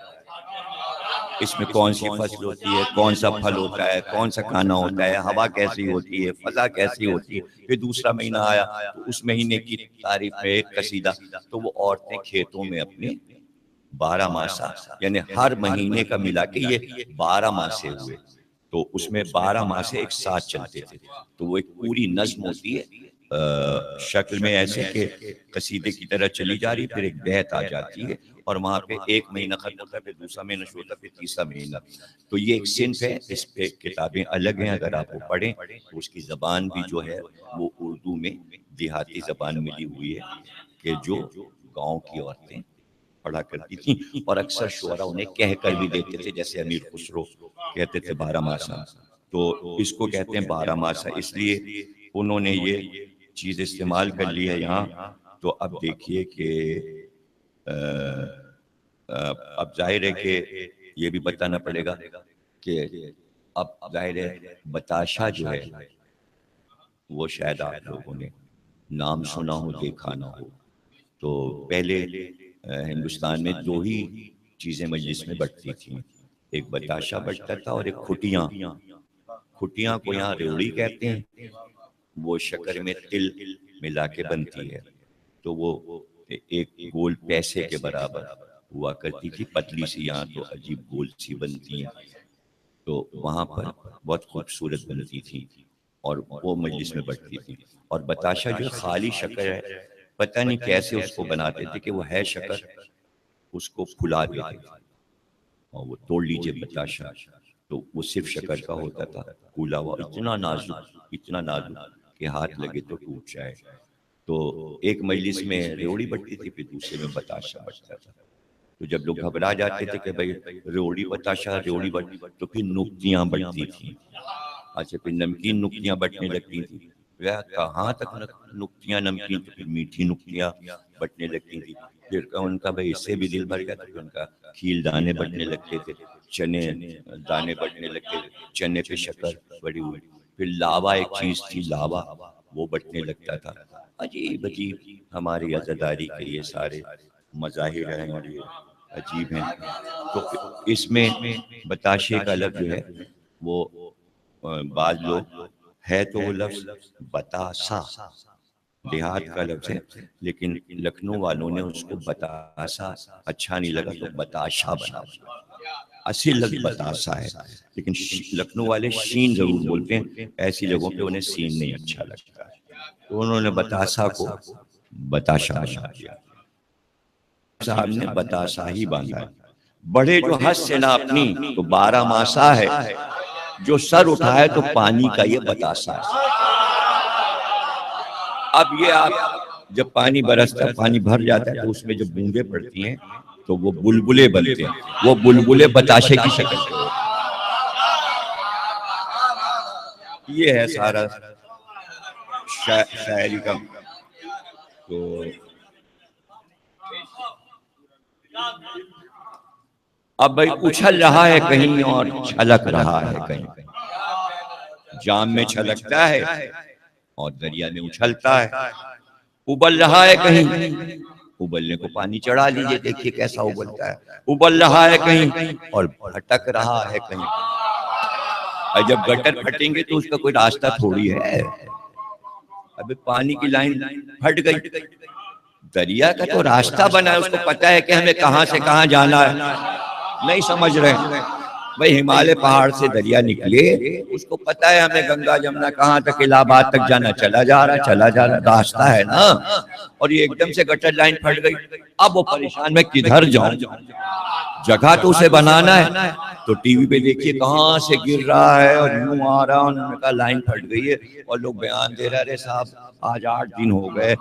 اس میں کون سی فصل ہوتی ہے، کون سا پھل ہوتا ہے، کون سا کھانا ہوتا ہے، ہوا کیسی ہوتی ہے، فضا کیسی ہوتی ہے۔ پھر دوسرا مہینہ آیا تو اس مہینے کی تعریف میں ایک قصیدہ۔ تو وہ عورتیں کھیتوں میں اپنے 12 ماسا یعنی ہر مہینے کا ملا کے یہ 12 ماسے ہوئے، تو اس میں 12 ماسے ایک ساتھ چلتے تھے۔ تو وہ ایک پوری نظم ہوتی ہے شکل میں ایسے کہ قصیدے کی طرح چلی جا رہی، پھر ایک بیت آ جاتی ہے اور وہاں پہ ایک مہینہ ختم ہوتا ہے، پھر دوسرا مہینہ شروع ہوتا ہے، پھر تیسرا مہینہ۔ تو یہ ایک صنف ہے، اس پہ کتابیں الگ ہیں، اگر آپ وہ پڑھیں تو اس کی زبان بھی جو ہے وہ اردو میں دیہاتی زبان ملی ہوئی ہے کہ جو گاؤں کی عورتیں پڑھا کرتی تھیں، اور اکثر شعراء انہیں کہہ کر بھی دیتے تھے، جیسے امیر خسرو کہتے تھے 12 ماسا۔ تو اس کو کہتے ہیں 12 ماسا، اس لیے انہوں نے یہ چیز استعمال کر لی ہے یہاں۔ تو اب دیکھیے کہ اب ظاہر ہے کہ یہ بھی بتانا پڑے گا کہ اب ظاہر ہے بتاشا جو ہے وہ شاید آپ لوگوں نے نام سنا ہو، دیکھا نہ ہو۔ تو پہلے ہندوستان میں 2 ہی چیزیں مجلس میں بٹتی تھیں، ایک بتاشا بٹتا تھا اور ایک کھٹیاں۔ کھٹیاں کو یہاں ریوڑی کہتے ہیں، وہ شکر میں تل ملا کے بنتی ہے، تو وہ ایک گول پیسے کے برابر ہوا کرتی تھی، پتلی سی، یہاں تو عجیب گول سی بنتی ہیں، تو وہاں پر بہت خوبصورت بنتی تھی اور وہ مجلس میں بٹتی تھی۔ اور بتاشا جو خالی شکر ہے، پتہ نہیں کیسے اس کو بناتے تھے کہ وہ ہے شکر، اس کو پھلا دیتے تھے اور وہ توڑ لیجئے بتاشا۔ تو وہ صرف شکر کا ہوتا تھا، پھولا ہوا، اتنا نازک کہ ہاتھ لگے تو ٹوٹ جائے۔ تو ایک مجلس میں ریوڑی بٹتی تھی، پھر دوسرے میں بتاشا بٹتا تھا۔ تو جب لوگ گھبرا جاتے تھے کہ بھائی ریوڑی بتاشا ریوڑی بٹ، تو پھر نکتیاں بٹتی تھیں۔ اچھا، پھر نمکین نکتیاں بٹنے لگتی تھیں۔ کہاں تک نکتیاں نمکین، تو پھر میٹھی نکتیاں بٹنے لگتی تھی۔ پھر ان کا بھائی اس سے بھی دل بھر گیا، تو پھر ان کا کھیل دانے بٹنے لگتے تھے، چنے دانے بٹنے لگتے تھے، چنے پہ شکر بڑی ہوئی۔ پھر لاوا ایک چیز تھی، لاوا، وہ بٹنے لگتا تھا۔ عجیب عجیب ہماری عزاداری کے یہ سارے مظاہر ہیں اور یہ عجیب ہیں۔ تو اس میں بتاشے کا لفظ جو ہے وہ بعض لوگ ہے تو وہ لفظ بتاسا دیہات کا لفظ ہے، لیکن لکھنؤ والوں نے اس کو بتاسا اچھا نہیں لگا تو بتاشا بنا دیا۔ اصل لفظ بتاسا ہے، لیکن لکھنؤ والے شین ضرور بولتے ہیں، ایسی جگہوں پہ انہیں سین نہیں اچھا لگتا، تو انہوں نے بتاسا کو بتاشا بنا دیا۔ صاحب نے بتاسا ہی باندھا ہے۔ بڑھے جو حد سے نہ اپنی تو 12 ماسا ہے، جو سر اٹھائے تو پانی کا یہ بتاسا ہے۔ اب یہ آپ جب پانی برستا، پانی بھر جاتا ہے تو اس میں جب بوندیں پڑتی ہیں تو وہ بلبلے بنتے ہیں، وہ بلبلے بتاشے کی شکل کے ہوتے ہیں۔ یہ ہے سارا شاعری کا۔ تو اب بھائی اچھل رہا ہے کہیں اور چھلک رہا ہے کہیں، جام میں چھلکتا ہے اور دریا میں اچھلتا ہے۔ ابل رہا ہے کہیں، ابلنے کو پانی چڑھا لیجئے، دیکھیے کیسا ابلتا ہے۔ ابل رہا ہے کہیں اور بھٹک رہا ہے کہیں۔ اور جب گٹر پھٹیں گے تو اس کا کوئی راستہ تھوڑی ہے، ابھی پانی کی لائن پھٹ گئی، دریا کا تو راستہ بنا ہے، اس کو پتا ہے کہ ہمیں کہاں سے کہاں جانا ہے۔ نہیں سمجھ رہے ہیں بھائی، ہمالیہ پہاڑ سے دریا نکلے، اس کو پتا ہے ہمیں گنگا جمنا کہاں تک الہ آباد تک جانا، چلا جا رہا راستہ ہے نا۔ اور یہ ایک دم سے گٹر لائن پھٹ گئی، اب وہ پریشان میں کدھر جاؤں، جگہ تو اسے بنانا ہے۔ تو ٹی وی پہ دیکھیے کہاں سے گر رہا ہے اور یوں آ رہا، انہوں نے کہا لائن پھٹ گئی ہے، اور لوگ بیان دے رہے صاحب آج 8 دن ہو گئے،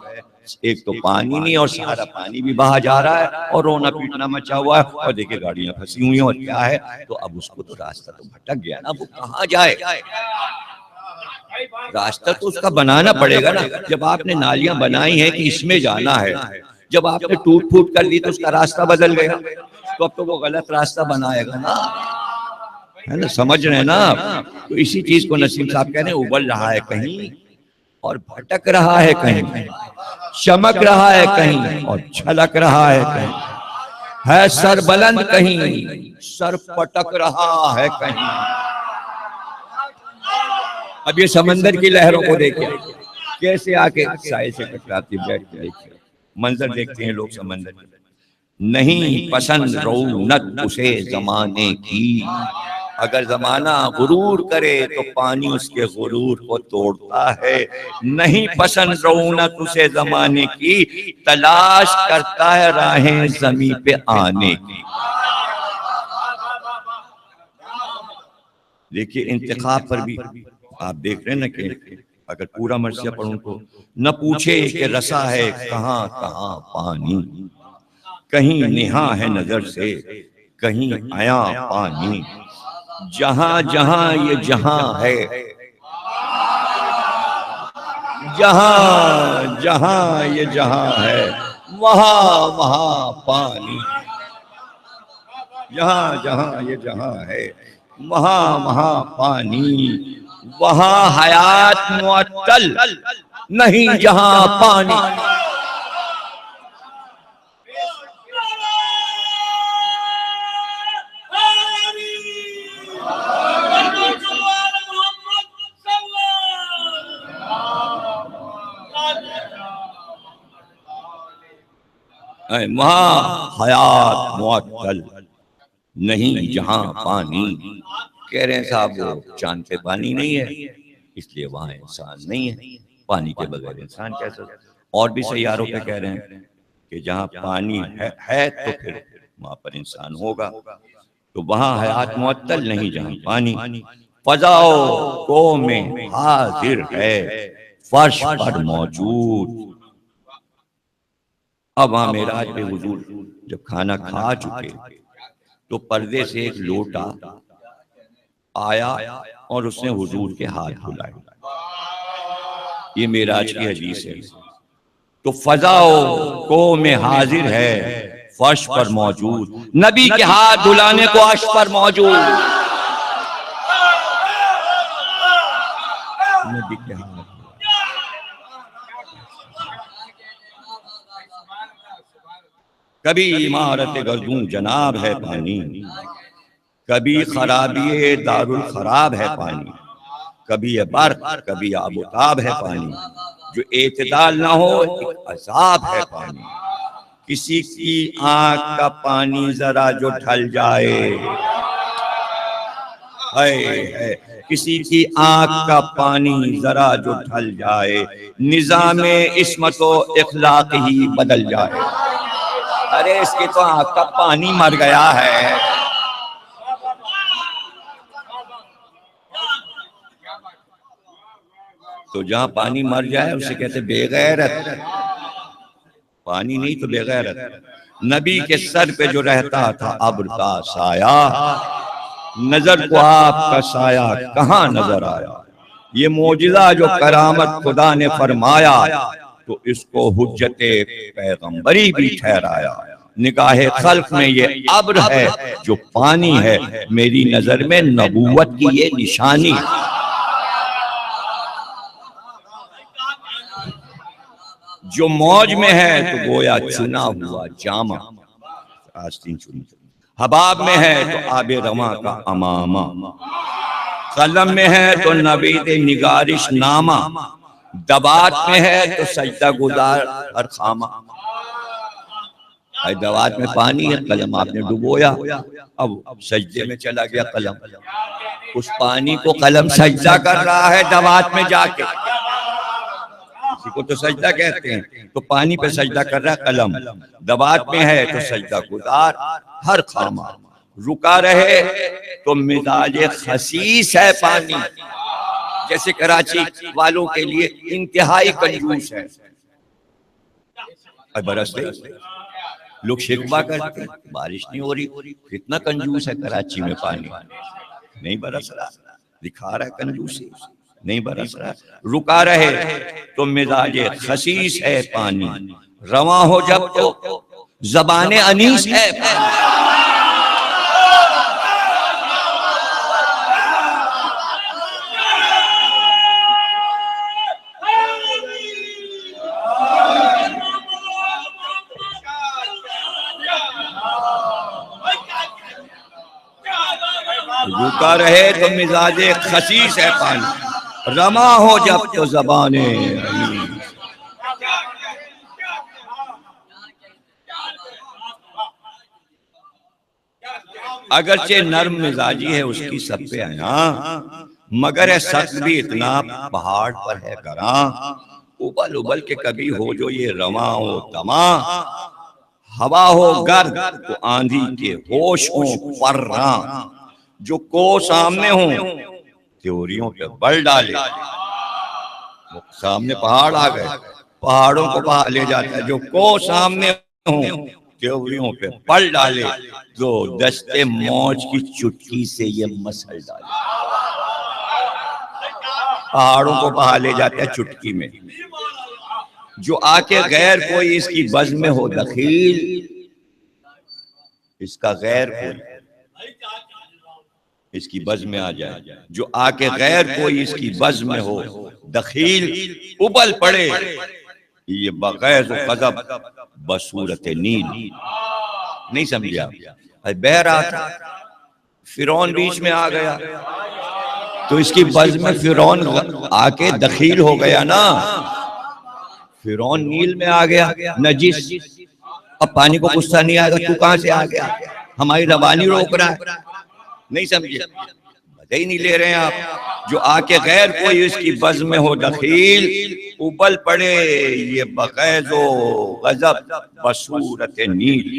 ایک تو پانی نہیں اور سارا پانی بھی بہا جا رہا ہے اور رونا پیٹنا مچا ہوا ہے، اور دیکھیں گاڑیاں پھنسی ہوئی ہیں اور کیا ہے۔ تو اب اس کو تو راستہ تو بھٹک گیا نا، وہ کہاں جائے، راستہ تو اس کا بنانا پڑے گا نا۔ جب آپ نے نالیاں بنائی ہیں کہ اس میں جانا ہے، جب آپ نے ٹوٹ پھوٹ کر لی تو اس کا راستہ بدل گیا، تو اب تو وہ غلط راستہ بنائے گا نا، ہے نا، سمجھ رہے ہیں نا آپ۔ تو اسی چیز کو نسیم صاحب کہہ رہے ہیں، ابل رہا ہے کہیں اور بھٹک رہا ہے کہیں، چمک رہا ہے کہیں اور چھلک رہا ہے کہیں، ہے سر بلند کہیں سر پٹک رہا ہے کہیں۔ اب یہ سمندر کی لہروں کو دیکھیں کیسے آ کے سائے سے ٹکراتی، بیٹھ کے دیکھیں منظر دیکھتے ہیں لوگ سمندر میں۔ نہیں پسند رونق اسے زمانے کی، اگر زمانہ غرور کرے تو پانی اس کے غرور کو توڑتا ہے۔ نہیں پسند رونق اسے زمانے کی، تلاش کرتا ہے راہیں زمین پہ آنے کی۔ دیکھیے انتخاب پر بھی آپ دیکھ رہے ہیں نا کہ اگر پورا مرثیہ پڑھوں تو، نہ پوچھے کہ رسا ہے کہاں کہاں پانی، کہیں نہا ہے نظر سے کہیں عیاں پانی، جہاں جہاں یہ جہاں ہے، جہاں جہاں یہ جہاں ہے، وہاں وہاں پانی، جہاں جہاں یہ جہاں ہے وہاں وہاں پانی، وہاں حیات معطل نہیں جہاں پانی۔ وہاں حیات معطل نہیں جہاں پانی۔ کہہ رہے ہیں صاحب وہ چاند پہ پانی نہیں ہے اس لیے وہاں انسان نہیں ہے، پانی کے بغیر انسان کیسا۔ اور بھی سیاروں پہ کہہ رہے ہیں کہ جہاں پانی ہے تو پھر وہاں پر انسان ہوگا۔ تو وہاں حیات معطل نہیں جہاں پانی. فضا و کو میں حاضر ہے فرش پر موجود. اب وہاں معراج پہ حضور جب کھانا کھا چکے تو پردے سے ایک لوٹا آیا اور اس نے حضور کے ہاتھ دھلائے. یہ معراج کی حدیث ہے. تو فضا و کو میں حاضر ہے فرش پر موجود. نبی کے ہاتھ دھلانے کو عرش پر موجود. نبی کے ہاتھ کبھی عمارت گردوں جناب ہے پانی، کبھی خرابی دارالخراب ہے پانی، کبھی یہ برق کبھی آب و تاب ہے پانی. جو اعتدال نہ ہو ایک عذاب ہے پانی. کسی کی آنکھ کا پانی ذرا جو ڈھل جائے، ہے کسی کی آنکھ کا پانی ذرا جو ڈھل جائے، نظام عصمت و اخلاق ہی بدل جائے. ارے اس کی تو آنکھ کا پانی مر گیا ہے. تو جہاں پانی مر جائے اسے کہتے بے غیرت. پانی نہیں تو بے غیرت. نبی کے سر پہ جو رہتا تھا ابر کا سایہ، نظر کو آپ کا سایہ کہاں نظر آیا. یہ معجزہ جو کرامت خدا نے فرمایا تو اس کو حجت پیغمبری بھی ٹھہرایا. نگاہ خلق میں یہ ابر ہے جو پانی ہے، میری نظر میں نبوت کی یہ نشانی. جو موج میں ہے تو گویا چنا ہوا جامہ، آستین چنی. حباب میں ہے تو آب رواں کا امامہ، قلم میں ہے تو نوید نگارش نامہ، دوات میں ہے تو سجدہ گزار ہر خامہ. دوات میں پانی ہے، قلم آپ نے ڈبویا، اب سجدے میں چلا گیا قلم. اس پانی کو قلم سجدہ کر رہا ہے دوات میں جا کے. اسی کو تو سجدہ کہتے ہیں. تو پانی پہ سجدہ کر رہا ہے قلم، دوات میں ہے تو سجدہ گزار ہر خامہ. رکا رہے تو مزاج خسیس ہے پانی، جیسے کراچی والوں کے لیے انتہائی کنجوس ہے. برستے لوگ شکوہ کرتے بارش نہیں ہو رہی، کتنا کنجوس ہے کراچی میں پانی. نہیں برس رہا، دکھا رہا ہے کنجوسی، نہیں برس رہا. رکا رہے تو مزاج خسیس ہے پانی، رواں ہو جب تو زبان انیس ہے پانی. رکا رہے تو مزاج خسیس ہے پانی، رواں ہو جب تو زبان انیس. اگرچہ نرم مزاجی ہے اس کی سب پہ عیاں، مگر ہے سخت بھی اتنا پہاڑ پر ہے گراں. ابل ابل کے کبھی ہو جو یہ رواں و دماں، ہوا ہو گرد تو آندھی کے ہوش ہوں پراں. جو کو سامنے ہوں تیوریوں پہ بل ڈالے. سامنے پہاڑ آ گئے، پہاڑوں کو بہا لے جاتا ہے. جو کو سامنے ہوں تیوریوں پہ پل ڈالے، جو دستے موج کی چٹکی سے یہ مسل ڈالے. پہاڑوں کو بہا لے جاتا ہے چٹکی میں. جو آ کے غیر کوئی اس کی بزم میں ہو دخیل، اس کا غیر کوئی اس کی بزم میں آ جائے. جو آ کے غیر کوئی اس کی بزم میں ہو دخیل، ابل پڑے یہ بغیظ و غضب بصورت نیل. نہیں سمجھا؟ بہ رہا تھا، فرعون بیچ میں آ گیا تو اس کی بزم میں فرعون آ کے دخیل ہو گیا نا. فرعون نیل میں آ گیا نجس. اب پانی کو غصہ نہیں آئے گا، تو کہاں سے آ گیا؟ ہماری روانی روک رہا ہے. نہیں سمجھے؟ مزے ہی نہیں لے رہے ہیں آپ. جو آ کے غیر کوئی اس کی بزم میں ہو دخیل، ابل پڑے یہ بغیظ و غضب بصورت نیل،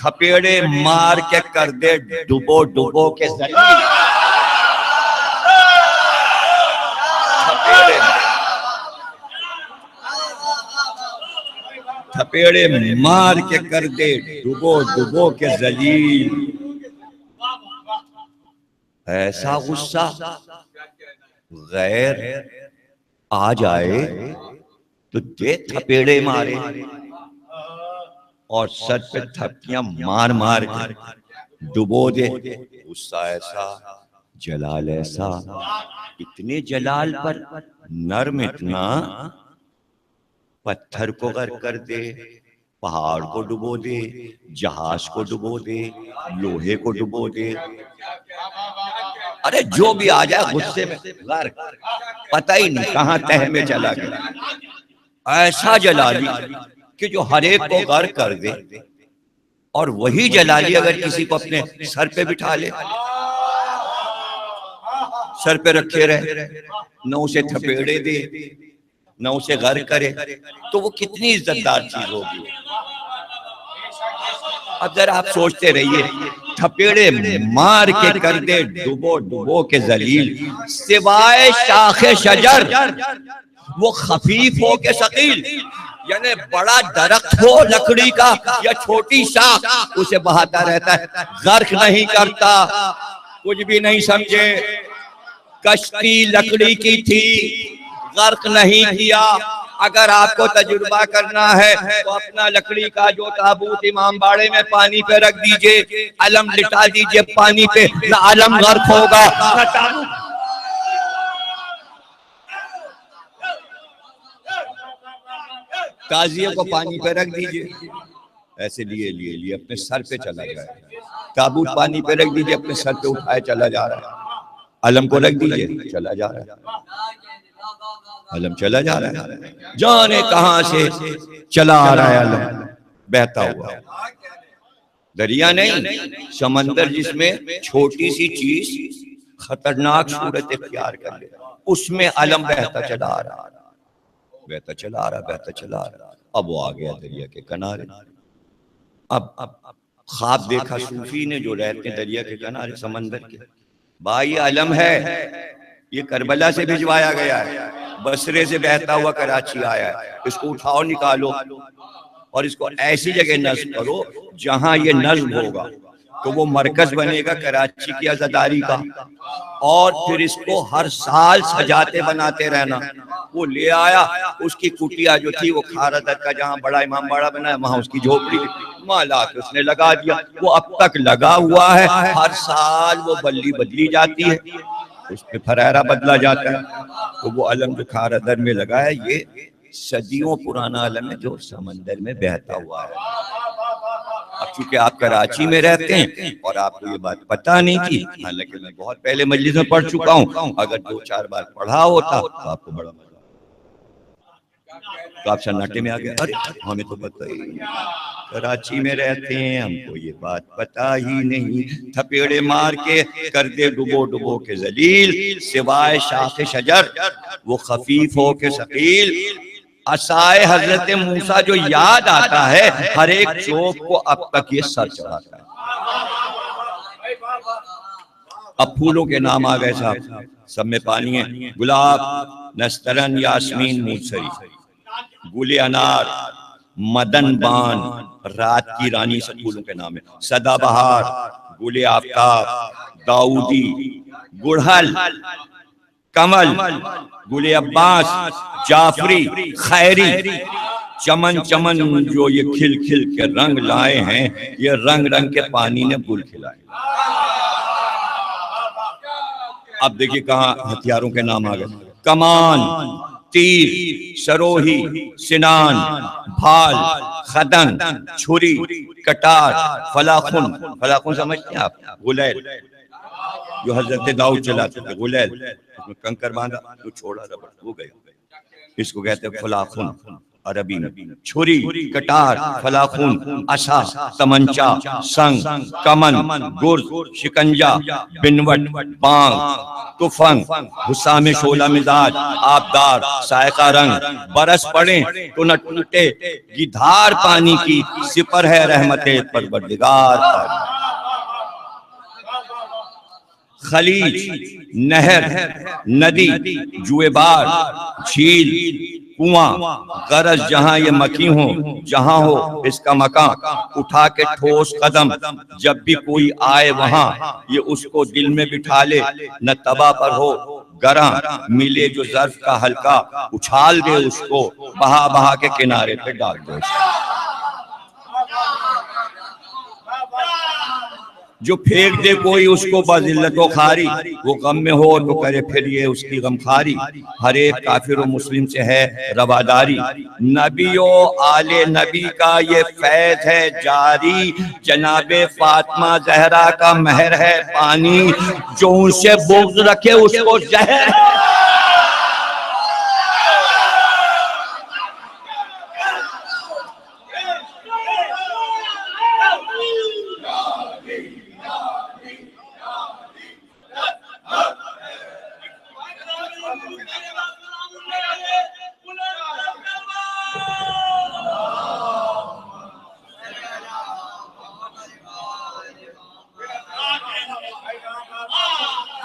تھپیڑے مار کے کر دے ڈبو ڈبو کے ذلیل، تھپیڑے مار کے کر دے ڈبو ڈبو کے ذلیل۔ ایسا غصہ غیر آ جائے تو دے تھپیڑے مارے، اور سر پہ تھپکیاں مار مار کے ڈبو دے۔ غصہ ایسا، جلال ایسا، اتنے جلال پر نرم اتنا، پتھر کو غرق کر دے، پہاڑ کو ڈبو دے، جہاز کو ڈبو دے، لوہے کو ڈبو دے، ارے جو بھی آ جائے غصے میں غرق، پتہ ہی نہیں کہاں تہ میں چلا گیا۔ ایسا جلالی کہ جو ہر ایک کو غرق کر دے، اور وہی جلالی اگر کسی کو اپنے سر پہ بٹھا لے، سر پہ رکھے رہے، نہ اسے تھپیڑے دے نہ اسے غرق کرے، تو وہ کتنی عزت دار چیز ہوگی۔ اب ذرا آپ سوچتے رہیے، تھپیڑے مار کے کر دے ڈبو ڈبو کے ذلیل، سوائے شاخ شجر وہ خفیف ہو کے ثقیل، یعنی بڑا درخت ہو لکڑی کا یا چھوٹی شاخ، اسے بہاتا رہتا ہے، غرق نہیں کرتا۔ کچھ بھی نہیں سمجھے، کشتی لکڑی کی تھی، غرق نہیں کیا۔ اگر آپ کو تجربہ کرنا ہے تو اپنا لکڑی کا جو تابوت امام باڑے میں پانی پہ رکھ دیجئے، علم لٹا دیجئے پانی پہ، نہ علم غرق ہوگا نہ تابوت۔ تازیے کو پانی پہ رکھ دیجئے، ایسے لیے اپنے سر پہ چلا جائے، تابوت پانی پہ رکھ دیجئے، اپنے سر پہ اٹھائے چلا جا رہا ہے، علم کو رکھ دیجئے چلا جا رہا ہے، علم چلا جا رہا ہے، جانے کہاں سے چلا آ رہا ہے علم بہتا ہوا۔ دریا نہیں، سمندر جس میں چھوٹی سی چیز خطرناک صورت اختیار کر لے، اس میں علم بہتا چلا آ رہا، بہتا چلا آ رہا، بہتا چلا آ رہا۔ اب وہ آ گیا دریا کے کنارے۔ اب خواب دیکھا صوفی نے جو رہتے دریا کے کنارے سمندر کے، بھائی یہ علم ہے، یہ کربلا سے بھجوایا گیا ہے، بصرے سے بہتا ہوا کراچی آیا ہے، اس کو اٹھاؤ نکالو اور اس کو ایسی جگہ نصب کرو جہاں یہ نصب ہوگا تو وہ مرکز بنے گا کراچی کی عزاداری کا، اور پھر اس کو ہر سال سجاتے بناتے رہنا۔ وہ لے آیا، اس کی کٹیا جو تھی وہ کھارا در کا جہاں بڑا امام باڑا بنا ہے وہاں اس کی جھوپڑی مالا کے اس نے لگا دیا، وہ اب تک لگا ہوا ہے، ہر سال وہ بلی بدلی جاتی ہے، اس پہ پھریرا بدلا جاتا ہے۔ تو وہ علم جو کھارا در میں لگا ہے یہ صدیوں پرانا علم ہے جو سمندر میں بہتا ہوا ہے۔ اب چونکہ آپ کراچی میں رہتے ہیں اور آپ کو یہ بات پتہ نہیں تھی، حالانکہ میں بہت پہلے مجلس میں پڑھ چکا ہوں، اگر 2-4 بار پڑھا ہوتا تو آپ کو بڑا مزہ، تو آپ سناٹے میں آ گئے، ارے ہمیں تو پتہ ہی نہیں، کراچی میں رہتے ہیں ہم کو یہ بات پتہ ہی نہیں۔ تھپیڑے مار کے کر دے ڈبو ڈبو کے ذلیل، سوائے شاخ شجر وہ خفیف ہو کے ثقیل۔ عصائے حضرت موسیٰ جو یاد آتا ہے، ہر ایک چوک کو اب تک یہ سر چڑھاتا ہے۔ اب پھولوں کے نام آ گئے صاحب، سب میں پانی ہے، گلاب، نسترن، یاسمین، موسری، گل انار، مدن بان، رات کی رانی، سب پھولوں کے نام ہے، سدا بہار، گل آفتاب، داؤدی، گڑہل، کمل، گل عباس، جعفری، خیری، چمن چمن جو یہ کھل کھل کے رنگ لائے ہیں، یہ رنگ رنگ کے پانی نے گل کھلائے۔ اب دیکھیں کہاں ہتھیاروں کے نام آ گئے، کمان، تیر، سروہی، سنان، بھال، خدن، چھری، کٹار، فلاخن، فلاخن سمجھتے ہیں آپ، غلیل جو حضرت داؤد چلاتے تھے، غلیل، اس میں کنکر باندھا جو چھوڑا ربڑ وہ گیا، اس کو کہتے ہیں فلاخن۔ عربی میں چھری، کٹار، فلاخون، عصا، تمنچا، سنگ، کمن، گرز، شکنجا، بنوٹ، بانگ، تفنگ، حسام شعلہ مزاج، آبدار، سائقہ رنگ، برس پڑیں تو نہ ٹوٹے، گدھار پانی کی سپر ہے رحمت پروردگار پانی۔ خلیج، نہر، ندی، جوئے بار، جھیل، کنواں، غرض جہاں یہ مکی ہوں، جہاں ہو اس کا مکان، اٹھا کے ٹھوس قدم جب بھی کوئی آئے وہاں، یہ اس کو دل میں بٹھا لے، نہ تباہ پر ہو گراں، ملے جو ظرف کا حلقہ، اچھال دے اس کو، بہا بہا کے کنارے پہ ڈال دے اس کو۔ جو پھینک دے کوئی اس کو بذلت و خواری، وہ غم میں ہو تو کرے پھر یہ اس کی غم خواری۔ ہر ایک کافر و مسلم سے ہے رواداری، نبی و آل نبی کا یہ فیض ہے جاری، جناب فاطمہ زہرا کا مہر ہے پانی، جو ان سے بغض رکھے اس کو زہر ہے۔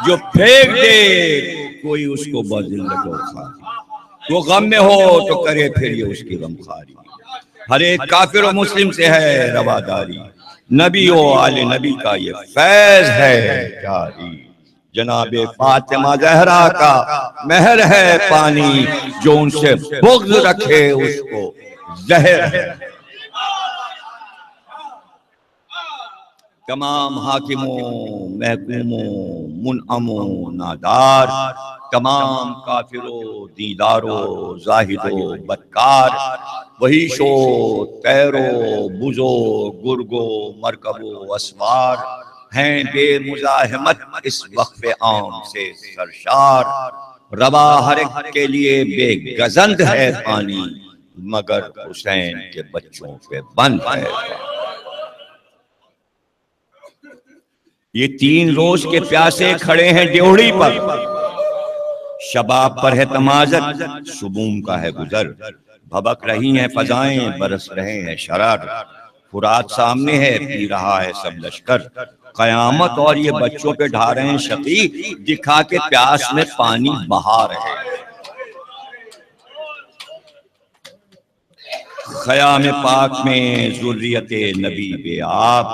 جو پھینک دے کوئی اس کو بذلت و خواری، وہ غم میں ہو تو کرے پھر یہ اس کی غم خواری۔ ہر ایک کافر و مسلم سے ہے رواداری، نبی و آل نبی کا یہ فیض ہے جاری، جناب فاطمہ زہرا کا مہر ہے پانی، جو ان سے بغض رکھے اس کو زہر ہے۔ تمام حاکموں، محکوموں، منعموں، نادار، تمام کافروں، دینداروں، زاہدوں، بدکار، وہی شو، تیرو، بزو، گرگو، مرکبو، اسوار، ہیں بے مزاحمت اس وقف عام سے سرشار، روا ہر ایک کے لیے بے گزند ہے پانی، مگر حسین کے بچوں پہ بند ہے پانی۔ یہ 3 روز کے پیاسے کھڑے ہیں ڈیوڑی پر، شباب پر ہے تمازت، شبوم کا ہے گزر، بھبک رہی ہیں فضائیں، برس رہے ہیں شرر، فرات سامنے ہے، پی رہا ہے سب لشکر، قیامت اور یہ بچوں پہ ڈھا رہے ہیں شقی، دکھا کے پیاس میں پانی بہا رہے ہیں۔ خیام پاک میں ذریت نبی بے آب،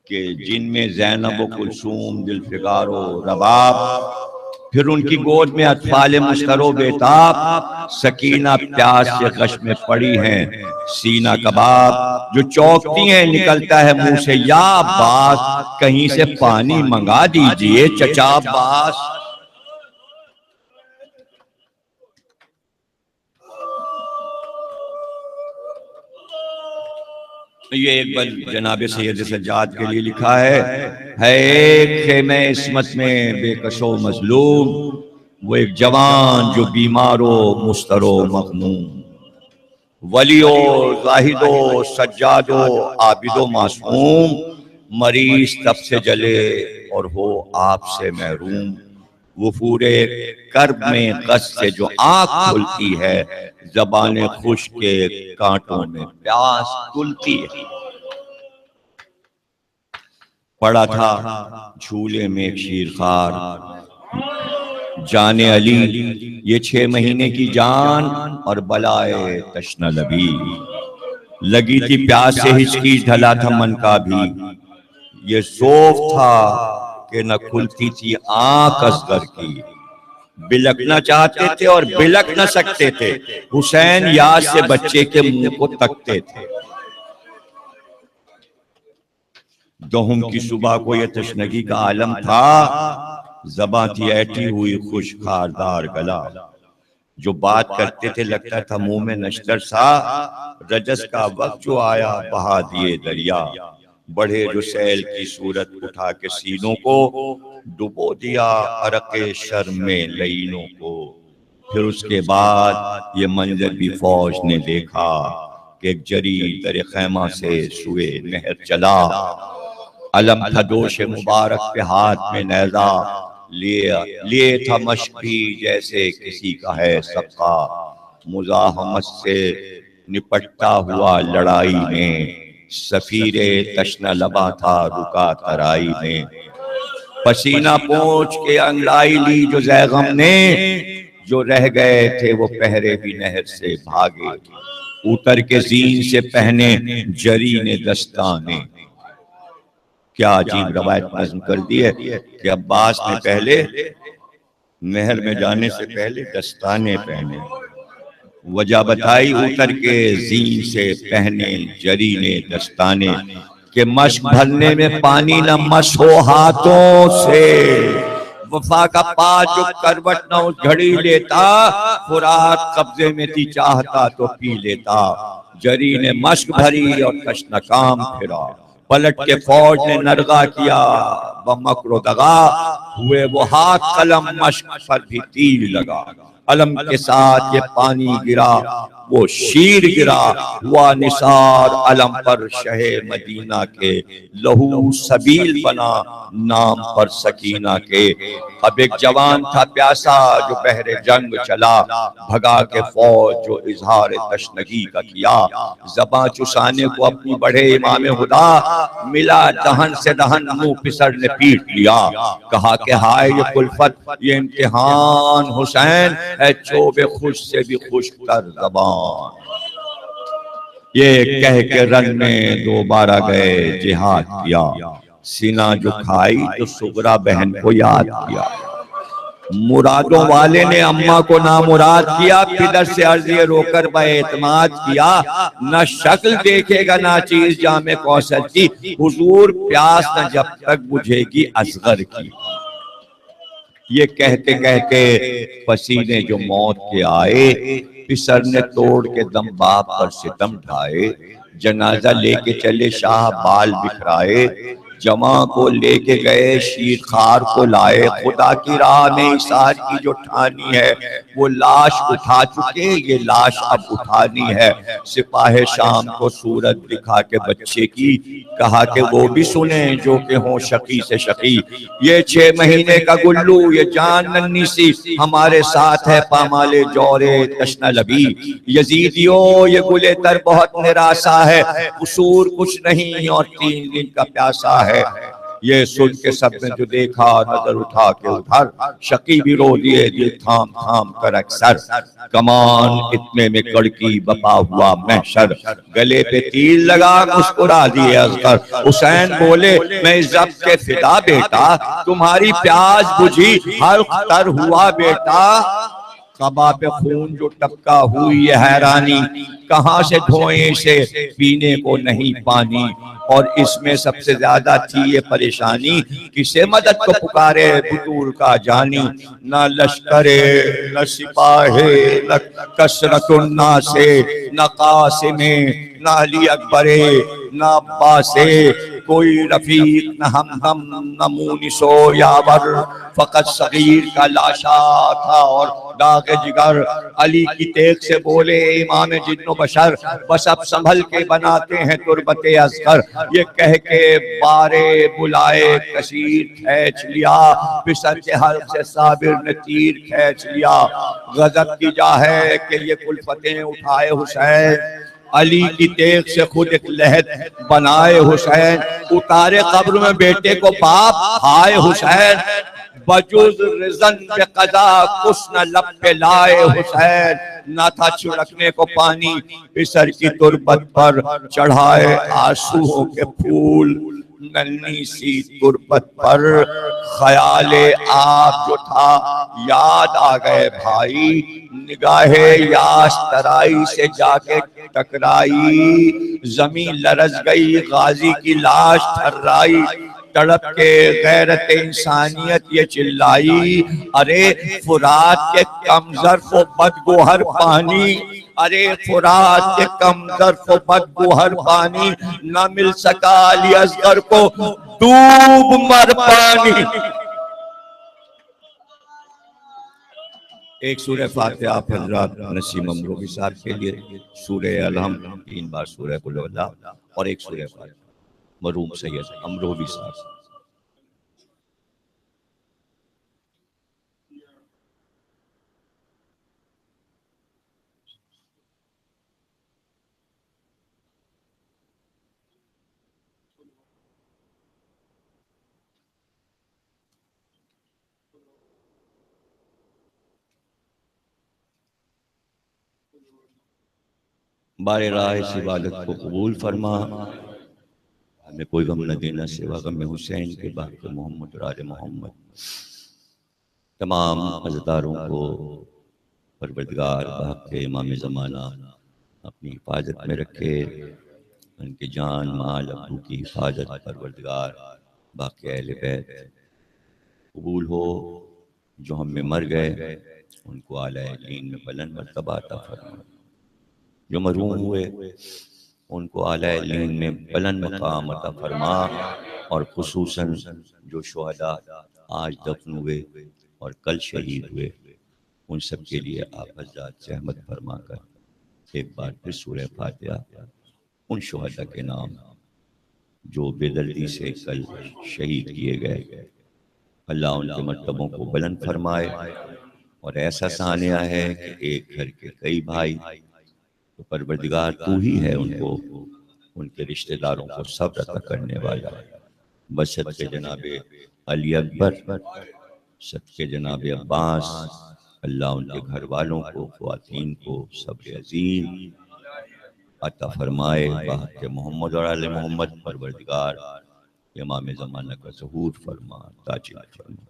کہ جن میں زینب و کلثوم، ذوالفقار و رباب، پھر ان کی گود میں اطفال مشتر و بیتاب، سکینہ پیاس سے غش میں پڑی ہیں، سینہ کباب، جو چوکتی ہیں نکلتا ہے منہ سے یا عباس، کہیں سے پانی منگا دیجئے چچا عباس۔ یہ ایک بل جناب سید سجاد کے لیے لکھا ہے ایک خیمہ عصمت میں بے کس و مظلوم، وہ ایک جوان جو بیمار و مضطر و مغموم، ولی و زاہد و سجاد و عابد و معصوم، مریض تب سے جلے اور ہو آپ سے محروم، وفور کرب میں غص سے جو آنکھ کھلتی ہے، زبان خشک کے کانٹوں میں پیاس کھلتی ہے۔ پڑا تھا جھولے میں ایک شیرخوار، جان علی یہ 6 مہینے کی جان اور بلائے تشنہ لبی، لگی تھی پیاس سے ہچکی ڈھلا تھا من کا بھی، یہ ذوق تھا کہ نہ کھلتی تھی آنکھ اصغر کی، بلکنا چاہتے تھے اور بلک نہ سکتے تھے، حسین یاد سے بچے کے منہ کو تکتے تھے۔ دوہم کی صبح کو یہ تشنگی کا عالم تھا، زباں تھی ایٹھی ہوئی خوش خاردار گلا، جو بات کرتے تھے لگتا تھا منہ میں نشتر سا، رجس کا وقت جو آیا بہا دیے دریا، بڑھے جو سیل کی صورت اٹھا کے سینوں کو، ڈبو دیا عرق شرم میں لعینوں کو، پھر اس کے بعد یہ منظر بھی فوج نے دیکھا کہ ایک جری در خیمہ سے سوئے نہر چلا، علم تھا دوش مبارک پہ ہاتھ میں نیزہ، لیے تھا مشک بھی جیسے کسی کا ہے سبقہ، مزاحمت سے نپٹتا ہوا لڑائی میں، سفیر تشنہ لبا تھا رکا ترائی میں، پسینہ پونچھ کے انگڑائی لی جو زیغم نے، جو رہ گئے تھے وہ پہرے بھی نہر سے بھاگے، اتر کے زین سے پہنے جری نے دستانے۔ کیا عجیب روایت نظم کر دی ہے کہ عباس نے پہلے نہر میں جانے سے پہلے دستانے پہنے، وجہ بتائی اتر کے زین سے پہنے جری نے دستانے، کہ مشک بھرنے میں پانی نہ مس ہو ہاتھوں سے، وفا کا پا جو کروٹ نہ اس گھڑی لیتا، فرات قبضے میں تھی چاہتا تو پی لیتا، جری نے مشک بھری اور تشنکام پھرا، پلٹ کے فوج نے نرغا کیا بمکر و دغا، ہوئے وہ ہاتھ قلم مشک پر بھی تیر لگا، علم کے ساتھ یہ پانی گرا وہ شیر گرا، ہوا نثار علم پر شہ مدینہ کے، لہو سبیل بنا نام پر سکینہ کے، اب ایک جوان تھا پیاسا جو بحر جنگ چلا، بھگا کے فوج جو اظہار تشنگی کا کیا، زباں چسانے کو اپنی بڑھے امام خدا، ملا دہن سے دہن منہ پسر نے پیٹ لیا، کہا کہ ہائے یہ کلفت یہ امتحان حسین ہے، چوب خوش سے بھی خشک تر زبان، یہ کہہ کے رن میں دوبارہ گئے جہاد کیا، سینہ جو کھائی تو صغرا بہن کو یاد کیا، مرادوں والے نے اماں کو نامراد کیا، پدر سے عرضی رو کر بے اعتماد کیا، نہ شکل دیکھے گا نہ چیز جامع کوثر کی، حضور پیاس نہ جب تک بجھے گی اصغر کی، یہ کہتے کہتے پسینے جو موت کے آئے، پسر نے توڑ کے دم باپ پر ستم ڈھائے، جنازہ لے کے چلے شاہ بال بکھرائے، جماں کو لے کے گئے شیر خار کو لائے، خدا کی راہ میں ایثار کی جو ٹھانی ہے، وہ لاش اٹھا چکے یہ لاش اب اٹھانی ہے، سپاہ شام کو صورت دکھا کے بچے کی، کہا کہ وہ بھی سنیں جو کہ ہوں شقی سے شقی، یہ 6 مہینے کا گلو یہ جان ننی سی، ہمارے ساتھ ہے پامال جورے تشنہ لبی، یزیدیوں یہ گلے تر بہت نراسا ہے، قصور کچھ نہیں اور 3 دن کا پیاسا ہے، یہ سن کے سب نے جو دیکھا نظر اٹھا کے ادھر، شقی بھی رو دیے دل تھام تھام کر اکثر، کمان اتنے میں کڑکی بپا ہوا محشر، گلے پہ تیر لگا مسکرا دیے اصغر، حسین بولے میں ضبط کے فدا بیٹا، تمہاری پیاس بجھی حلق تر ہوا بیٹا، قبا پہ خون جو ٹپکا ہوئی یہ حیرانی، کہاں سے دھوئیں اسے پینے کو نہیں پانی، اور اس میں سب سے زیادہ تھی یہ پریشانی، کسے مدد کو پکارے بطول کا جانی، نہ لشکر نہ سپاہ نہ کثرت الناس نہ قاسم نہ علی اکبر نہ عباس، کوئی رفیق نہ ہمدم نہ مونس و یاور، فقط صغیر کا لاشا تھا اور داغ جگر، علی کی تیغ سے بولے امام جن و بشر، بس اب سنبھل کے بناتے ہیں تربت اصغر، یہ کہہ کے بارے بلائے کثیر کھینچ لیا، پسر کے حلق سے صابر نے تیر کھینچ لیا، غضب کی جا ہے کہ یہ کلفتیں اٹھائے حسین، علی کی تیغ سے خود ایک لہد بنائے حسین، اتارے قبر میں بیٹے کو باپ ہائے حسین، بجز رزن پہ قضا کس نہ لب پہ لائے حسین، نہ تھا چھڑکنے کو پانی پسر کی تربت پر، چڑھائے آنسوؤں کے پھول ننھی سی تربت پر، خیال آپ جو تھا یاد آ گئے بھائی، نگاہ یاس ترائی سے جا کے ٹکرائی، زمین لرز گئی غازی کی لاش تھرائی، تڑپ کے غیرت انسانیت یہ چلائی، ارے فرات کے کم ظرف و بدگوہر پانی، ارے فرات کے کم ظرف و بدگوہر پانی، نہ مل سکا علی اصغر کو ڈوب مر پانی، ایک سورہ فاتحہ آپ حضرات نسیم امروی صاحب کے لیے، سورہ الحمد 3 بار سورہ قل هو اللہ، اور ایک سورہ فاتحہ مرحوم سید امروی صاحب۔ بار راہ اس عبادت کو قبول فرما، ہمیں کوئی غم نہ دینا سوا غم حسین کے باق محمد اور آل محمد۔ تمام عزاداروں کو پروردگار بحق امام زمانہ اپنی حفاظت میں رکھے، ان کے جان مال ابو کی حفاظت پروردگار باقی اہل بیت قبول ہو۔ جو ہم میں مر گئے ان کو اعلیٰ علین میں بلند مرتبہ عطا فرما، جو مرحوم ہوئے ان کو اعلیٰ علین میں بلند مقام عطا فرما، اور خصوصاً جو شہداء آج دفن ہوئے اور کل شہید ہوئے ان سب کے لیے آپ حضرات رحمت فرما کر ایک بار پھر سورہ فاتحہ ان شہداء کے نام جو بے دردی سے کل شہید کیے گئے، اللہ ان کے مرتبوں کو بلند فرمائے۔ اور ایسا سانیہ ہے کہ ایک گھر کے کئی بھائی، تو پروردگار تو ہی ہے ان کے رشتہ داروں کو صبر عطا کرنے والا۔ بشد کے جناب علی اکبر، صدقے کے جناب عباس، اللہ ان کے گھر والوں کو، خواتین کو صبر عظیم عطا فرمائے۔ بحق محمد اور آل محمد پروردگار امام زمانہ کا ظہور فرما، تاجل فرما۔